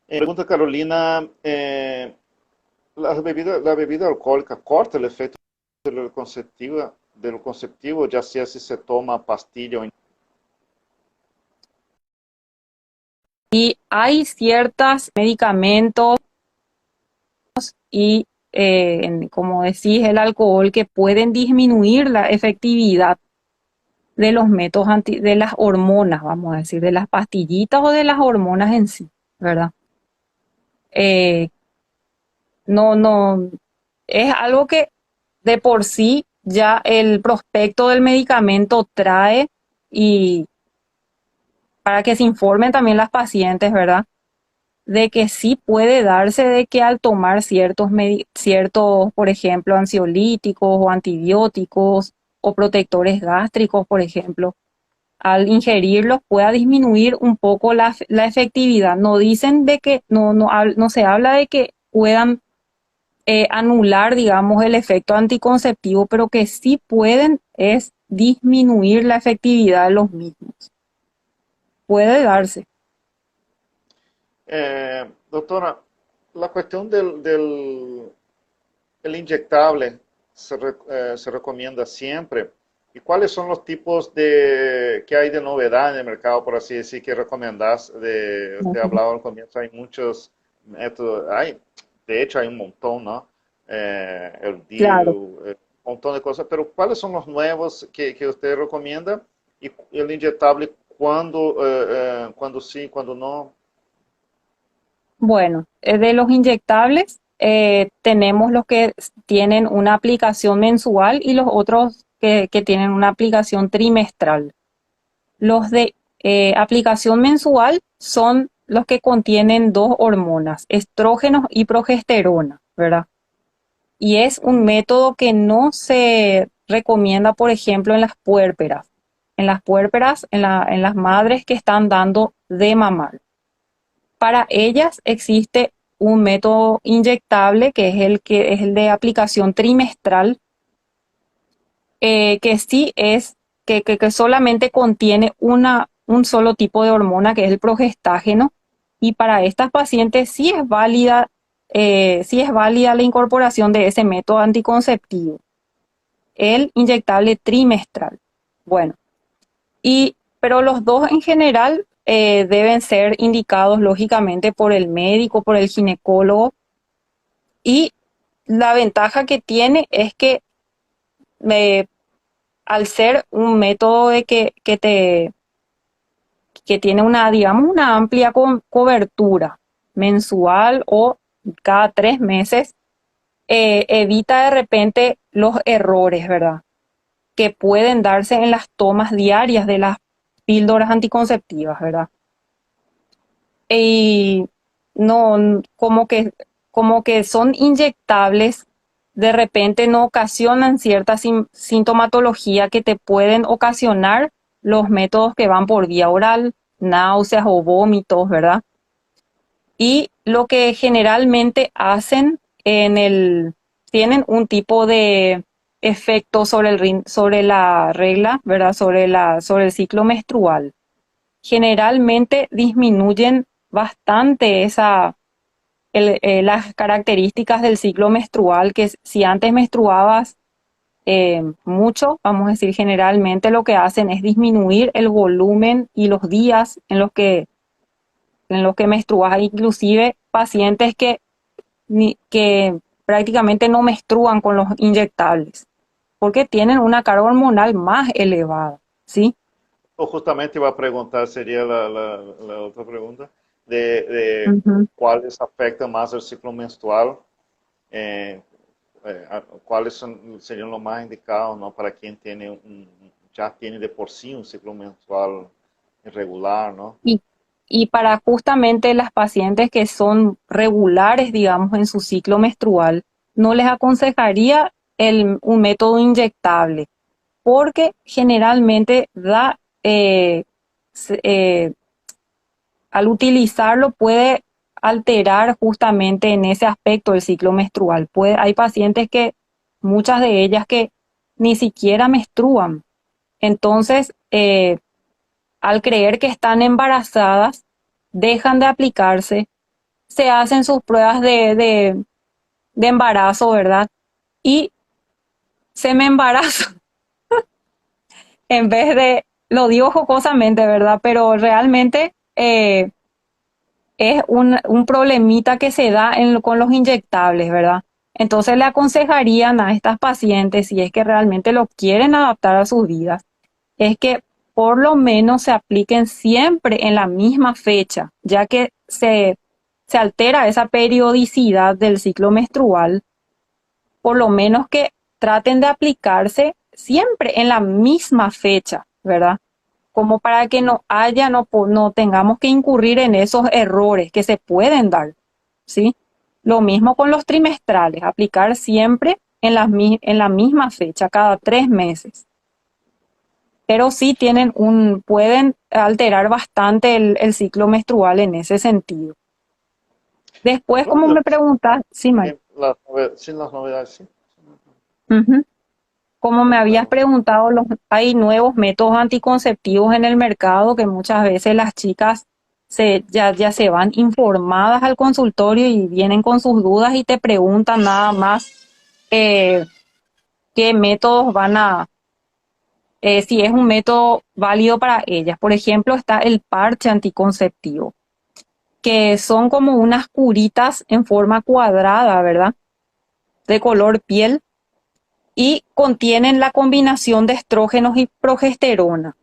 Pregunta Carolina, la bebida alcohólica corta el efecto del conceptivo, ya sea si se toma pastilla o... Y hay ciertos medicamentos y, como decís, el alcohol que pueden disminuir la efectividad de los métodos de las hormonas, vamos a decir, de las pastillitas o de las hormonas en sí, ¿verdad? Eh, no, es algo que de por sí ya el prospecto del medicamento trae y para que se informen también las pacientes, ¿verdad? De que sí puede darse de que al tomar ciertos, por ejemplo, ansiolíticos o antibióticos o protectores gástricos, por ejemplo, al ingerirlos pueda disminuir un poco la efectividad. No dicen de que, no se habla de que puedan anular, digamos, el efecto anticonceptivo, pero que sí pueden es disminuir la efectividad de los mismos. Puede darse. Doctora, la cuestión el inyectable se recomienda siempre. ¿Y cuáles son los tipos que hay de novedad en el mercado, por así decir, que recomendás? Usted Ujú. hablaba al comienzo, hay muchos métodos, de hecho hay un montón, ¿no? El Claro. DIU, un montón de cosas, pero ¿cuáles son los nuevos que usted recomienda? Y el inyectable, cuando sí, cuando no? Bueno, de los inyectables, tenemos los que tienen una aplicación mensual y los otros que tienen una aplicación trimestral. Los de aplicación mensual son los que contienen dos hormonas, estrógenos y progesterona, ¿verdad? Y es un método que no se recomienda, por ejemplo, en las puérperas. En las puérperas, en las madres que están dando de mamar. Para ellas existe un método inyectable que es el de aplicación trimestral, que sí es que solamente contiene un solo tipo de hormona, que es el progestágeno, y para estas pacientes sí es válida la incorporación de ese método anticonceptivo, el inyectable trimestral. Bueno, pero los dos en general deben ser indicados lógicamente por el médico, por el ginecólogo, y la ventaja que tiene es que eh, al ser un método que tiene una, digamos, una amplia cobertura mensual o cada 3 meses, evita de repente los errores, ¿verdad? Que pueden darse en las tomas diarias de las píldoras anticonceptivas, ¿verdad? Y no, como que son inyectables, de repente no ocasionan cierta sintomatología que te pueden ocasionar los métodos que van por vía oral, náuseas o vómitos, ¿verdad? Y lo que generalmente hacen tienen un tipo de efecto sobre la regla, ¿verdad? Sobre el ciclo menstrual. Generalmente disminuyen bastante las características del ciclo menstrual, que si antes menstruabas mucho, vamos a decir, generalmente lo que hacen es disminuir el volumen y los días en los que menstruas. Hay inclusive pacientes que prácticamente no menstruan con los inyectables, porque tienen una carga hormonal más elevada, ¿sí? O justamente iba a preguntar, sería la otra pregunta, Ujú. cuáles afectan más el ciclo menstrual, cuáles serían los más indicados, ¿no? Para quien ya tiene de por sí un ciclo menstrual irregular, ¿no? Y, y para justamente las pacientes que son regulares, digamos, en su ciclo menstrual, no les aconsejaría un método inyectable, porque generalmente se- eh, al utilizarlo puede alterar justamente en ese aspecto el ciclo menstrual. Hay pacientes muchas de ellas que ni siquiera menstruan. Entonces, al creer que están embarazadas, dejan de aplicarse, se hacen sus pruebas de embarazo, ¿verdad? Y se me embaraza en vez de, lo digo jocosamente, ¿verdad? Pero realmente es un problemita que se da con los inyectables, ¿verdad? Entonces le aconsejarían a estas pacientes, si es que realmente lo quieren adaptar a sus vidas, es que por lo menos se apliquen siempre en la misma fecha, ya que se altera esa periodicidad del ciclo menstrual, por lo menos que traten de aplicarse siempre en la misma fecha, ¿verdad? Como para que no tengamos que incurrir en esos errores que se pueden dar, ¿sí? Lo mismo con los trimestrales, aplicar siempre en la misma fecha, cada 3 meses. Pero sí pueden alterar bastante el ciclo menstrual en ese sentido. Después, No, como me preguntas, sí, Mari. sin las novedades, sí. Ujú. Como me habías Comprendo. preguntado, hay nuevos métodos anticonceptivos en el mercado que muchas veces las chicas ya se van informadas al consultorio y vienen con sus dudas y te preguntan nada más eh, qué métodos si es un método válido para ellas. Por ejemplo, está el parche anticonceptivo, que son como unas curitas en forma cuadrada, ¿verdad? De color piel y contienen la combinación de estrógenos y progesterona.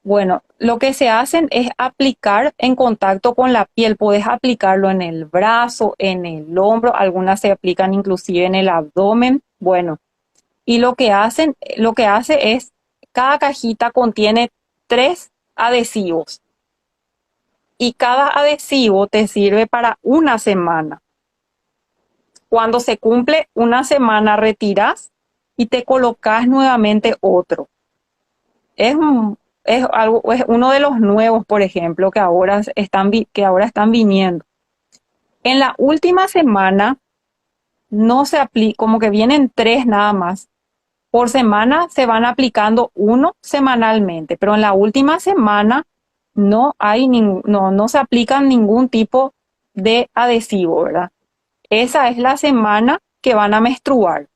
Bueno, lo que se hacen es aplicar en contacto con la piel. Puedes aplicarlo en el brazo, en el hombro, algunas se aplican inclusive en el abdomen. Bueno, y lo que hace es, cada cajita contiene 3 adhesivos y cada adhesivo te sirve para una semana. Cuando se cumple una semana, retiras y te colocas nuevamente otro. Es, un, es uno de los nuevos, por ejemplo, que ahora están viniendo. En la última semana no se aplica, como que vienen 3 nada más. Por semana se van aplicando uno semanalmente, pero en la última semana no se aplican ningún tipo de adhesivo, ¿verdad? Esa es la semana que van a menstruar.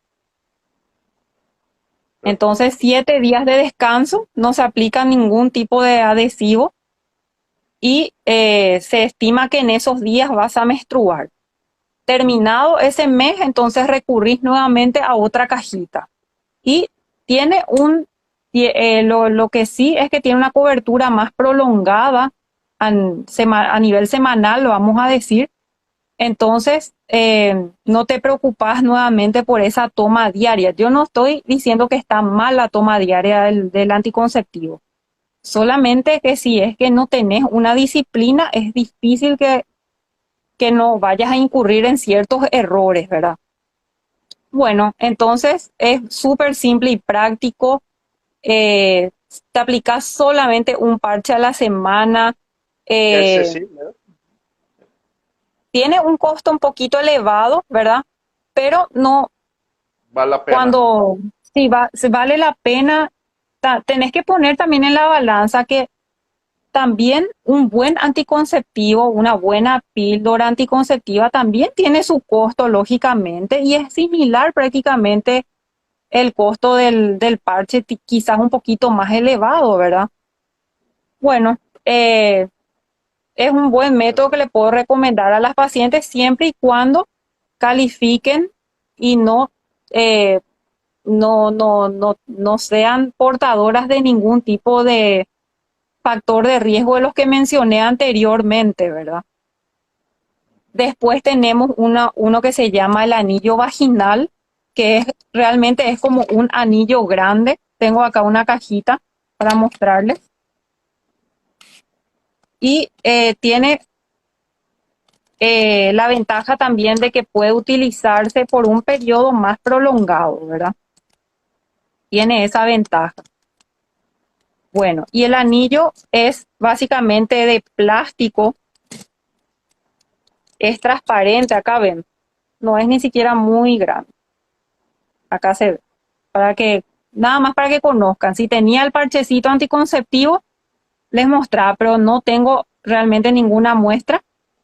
Entonces, 7 días de descanso, no se aplica ningún tipo de adhesivo y se estima que en esos días vas a menstruar. Terminado ese mes, entonces recurrís nuevamente a otra cajita. Y tiene lo que sí es que tiene una cobertura más prolongada a nivel semanal, lo vamos a decir. Entonces, no te preocupas nuevamente por esa toma diaria. Yo no estoy diciendo que está mal la toma diaria del anticonceptivo. Solamente que si es que no tenés una disciplina, es difícil que no vayas a incurrir en ciertos errores, ¿verdad? Bueno, entonces es súper simple y práctico. eh, Te aplicas solamente un parche a la semana. Y eh, accesible, ¿eh? Tiene un costo un poquito elevado, ¿verdad? Pero no, Vale la pena. cuando si vale la pena, tenés que poner también en la balanza que también un buen anticonceptivo, una buena píldora anticonceptiva también tiene su costo, lógicamente, y es similar prácticamente el costo del parche, quizás un poquito más elevado, ¿verdad? Bueno, es un buen método que le puedo recomendar a las pacientes siempre y cuando califiquen y eh, no sean portadoras de ningún tipo de factor de riesgo de los que mencioné anteriormente, ¿verdad? Después tenemos uno que se llama el anillo vaginal, que realmente es como un anillo grande. Tengo acá una cajita para mostrarles. Y tiene la ventaja también de que puede utilizarse por un periodo más prolongado, ¿verdad? Tiene esa ventaja. Bueno, y el anillo es básicamente de plástico, es transparente, acá ven, no es ni siquiera muy grande. Acá se ve, nada más para que conozcan. Si tenía el parchecito anticonceptivo, les mostraba, pero no tengo realmente ninguna muestra,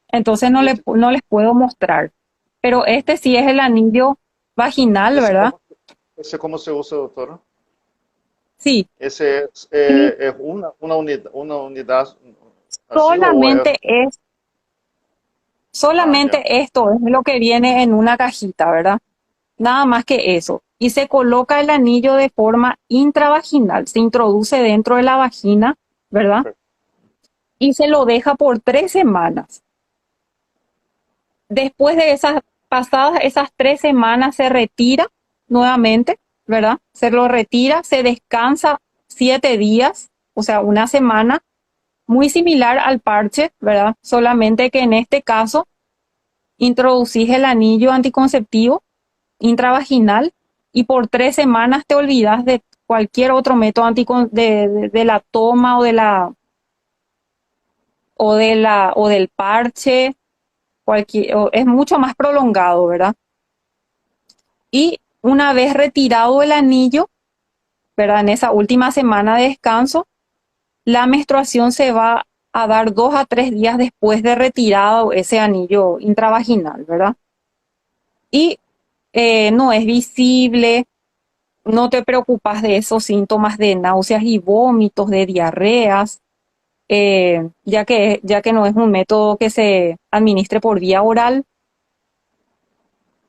entonces ¿Y ese, no les puedo mostrar. Pero este sí es el anillo vaginal, ese ¿verdad? cómo, ese cómo se usa, doctora? Sí, ¿Ese sí, es una unidad así o es? solamente es, Ah, ya. solamente esto es lo que viene en una cajita, ¿verdad? Nada más que eso. Y se coloca el anillo de forma intravaginal, se introduce dentro de la vagina, ¿verdad? Y se lo deja por 3 semanas. Después de pasadas esas 3 semanas se retira nuevamente, ¿verdad? Se lo retira, se descansa 7 días, o sea, una semana, muy similar al parche, ¿verdad? Solamente que en este caso introducís el anillo anticonceptivo intravaginal y por 3 semanas te olvidas de cualquier otro método de la toma o del parche, es mucho más prolongado, ¿verdad? Y una vez retirado el anillo, ¿verdad? En esa última semana de descanso, la menstruación se va a dar 2 a 3 días después de retirado ese anillo intravaginal, ¿verdad? Y no es visible, no te preocupas de esos síntomas de náuseas y vómitos, de diarreas, ya que no es un método que se administre por vía oral.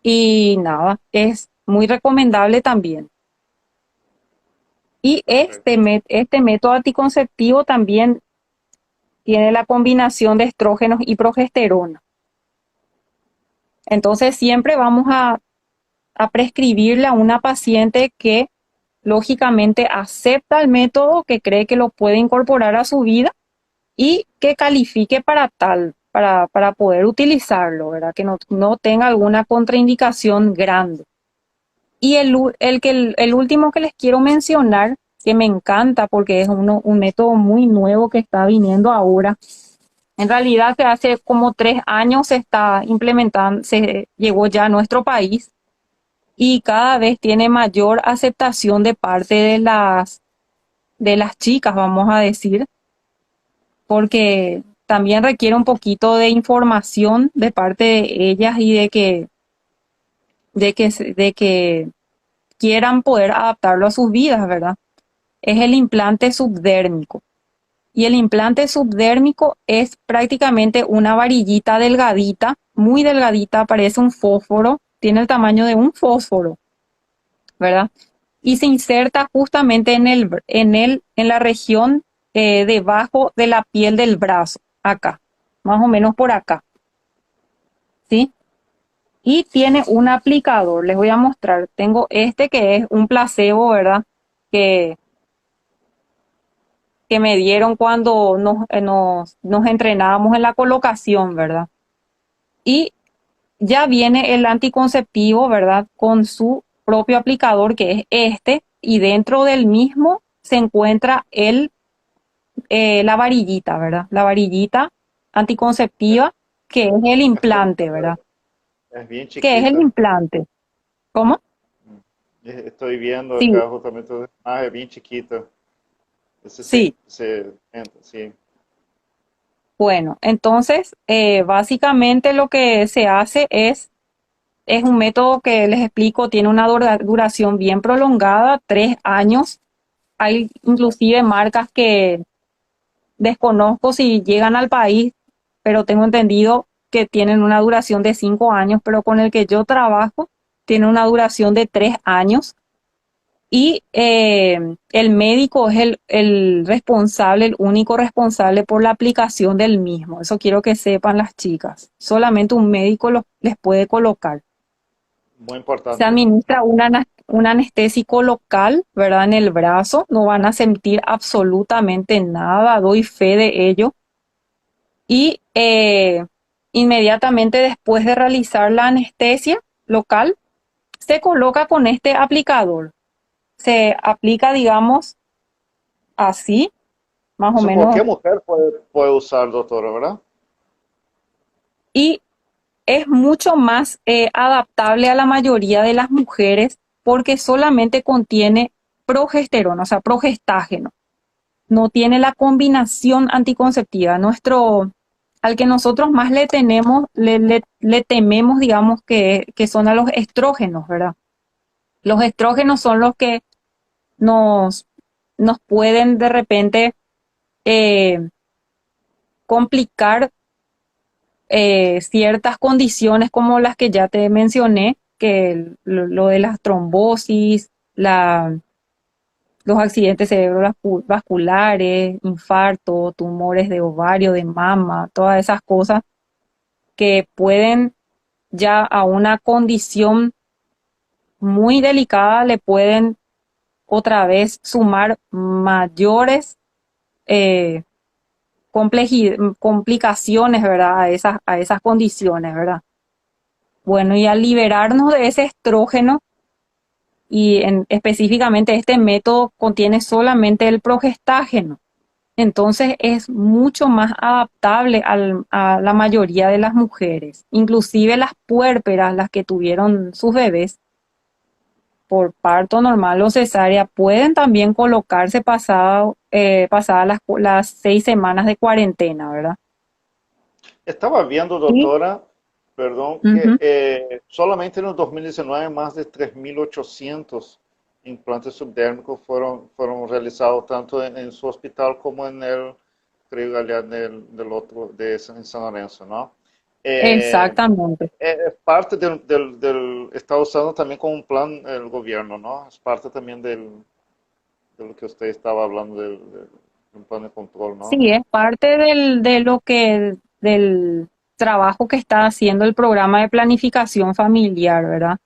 Y nada, es muy recomendable también. Y Correcto. este método anticonceptivo también tiene la combinación de estrógenos y progesterona. Entonces siempre vamos a prescribirle a una paciente que lógicamente acepta el método, que cree que lo puede incorporar a su vida y que califique para tal, para poder utilizarlo, ¿verdad? Que no tenga alguna contraindicación grande. Y el último que les quiero mencionar, que me encanta porque es un método muy nuevo que está viniendo ahora. En realidad, que hace como 3 años se está implementando, se llegó ya a nuestro país y cada vez tiene mayor aceptación de parte de las chicas, vamos a decir, porque también requiere un poquito de información de parte de ellas y de que quieran poder adaptarlo a sus vidas, ¿verdad? Es el implante subdérmico. Y el implante subdérmico es prácticamente una varillita delgadita, muy delgadita, parece un fósforo, tiene el tamaño de un fósforo, ¿verdad? Y se inserta justamente en la región debajo de la piel del brazo, acá, más o menos por acá, ¿sí? Y tiene un aplicador, les voy a mostrar. Tengo este que es un placebo, ¿verdad? Que, que me dieron cuando nos entrenábamos en la colocación, ¿verdad? Y ya viene el anticonceptivo, ¿verdad? Con su propio aplicador, que es este, y dentro del mismo se encuentra la varillita, ¿verdad? La varillita anticonceptiva, que es el implante, ¿verdad? Es bien Que es el chiquita. implante. ¿Cómo? Estoy viendo Sí, acá justamente, es bien chiquita. Ese sí. sí. Bueno, entonces, básicamente lo que se hace es un método que les explico, tiene una duración bien prolongada, 3 años. Hay inclusive marcas que desconozco si llegan al país, pero tengo entendido que tienen una duración de 5 años, pero con el que yo trabajo tiene una duración de 3 años. Y el médico es el responsable, el único responsable por la aplicación del mismo. Eso quiero que sepan las chicas. Solamente un médico les puede colocar. Muy Se importante. administra un anestésico local, ¿verdad? En el brazo. No van a sentir absolutamente nada. Doy fe de ello. Y inmediatamente después de realizar la anestesia local, se coloca con este aplicador. Se aplica, digamos, así, más o Eso menos, cualquier mujer puede usar, doctora, ¿verdad? y es mucho más adaptable a la mayoría de las mujeres porque solamente contiene progesterona, o sea, progestágeno. No tiene la combinación anticonceptiva. Al que nosotros más le tememos, digamos, que son a los estrógenos, ¿verdad? Los estrógenos son los que nos, nos pueden de repente eh, complicar ciertas condiciones como las que ya te mencioné, que lo de las trombosis, los accidentes cerebrovasculares, infarto, tumores de ovario, de mama, todas esas cosas que pueden ya a una condición muy delicada le pueden otra vez sumar mayores eh, complicaciones, ¿verdad? A esas condiciones, ¿verdad? Bueno, y al liberarnos de ese estrógeno, y específicamente este método contiene solamente el progestágeno, entonces es mucho más adaptable a la mayoría de las mujeres, inclusive las puérperas, las que tuvieron sus bebés, por parto normal o cesárea pueden también colocarse pasadas las 6 semanas de cuarentena, ¿verdad? Estaba viendo, Sí. doctora, perdón, que Ujú. solamente en el 2019 más de 3.800 implantes subdérmicos fueron realizados tanto en su hospital como en el, creo, allá del otro, en San Lorenzo, ¿no? Eh, Exactamente. es parte está usando también como un plan el gobierno, ¿no? Es parte también de lo que usted estaba hablando del un plan de control, ¿no? Sí, es parte del trabajo que está haciendo el programa de planificación familiar, ¿verdad?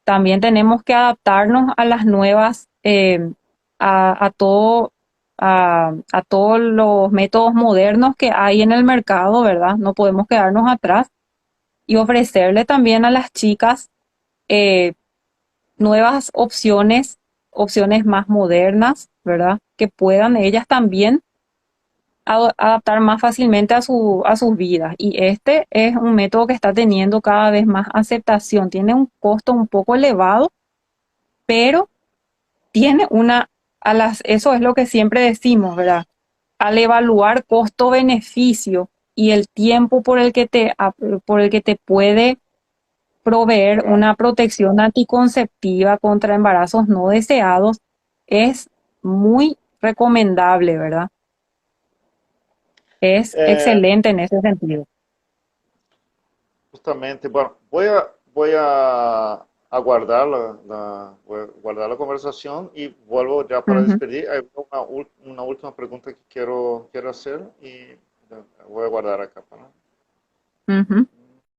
También tenemos que adaptarnos a las nuevas, a todo, a todos los métodos modernos que hay en el mercado, ¿verdad? No podemos quedarnos atrás y ofrecerle también a las chicas eh, nuevas opciones, opciones más modernas, ¿verdad? Que puedan ellas también adaptar más fácilmente a sus vidas. Y este es un método que está teniendo cada vez más aceptación. Tiene un costo un poco elevado, pero tiene eso es lo que siempre decimos, ¿verdad? Al evaluar costo-beneficio y el tiempo por el que te puede proveer Claro. una protección anticonceptiva contra embarazos no deseados, es muy recomendable, ¿verdad? Es Eh, excelente en ese sentido. Justamente, bueno, voy a aguardar voy a guardar la conversación y vuelvo ya para Ujú, despedir. Hay una última pregunta que quiero hacer y voy a guardar acá para. ujú.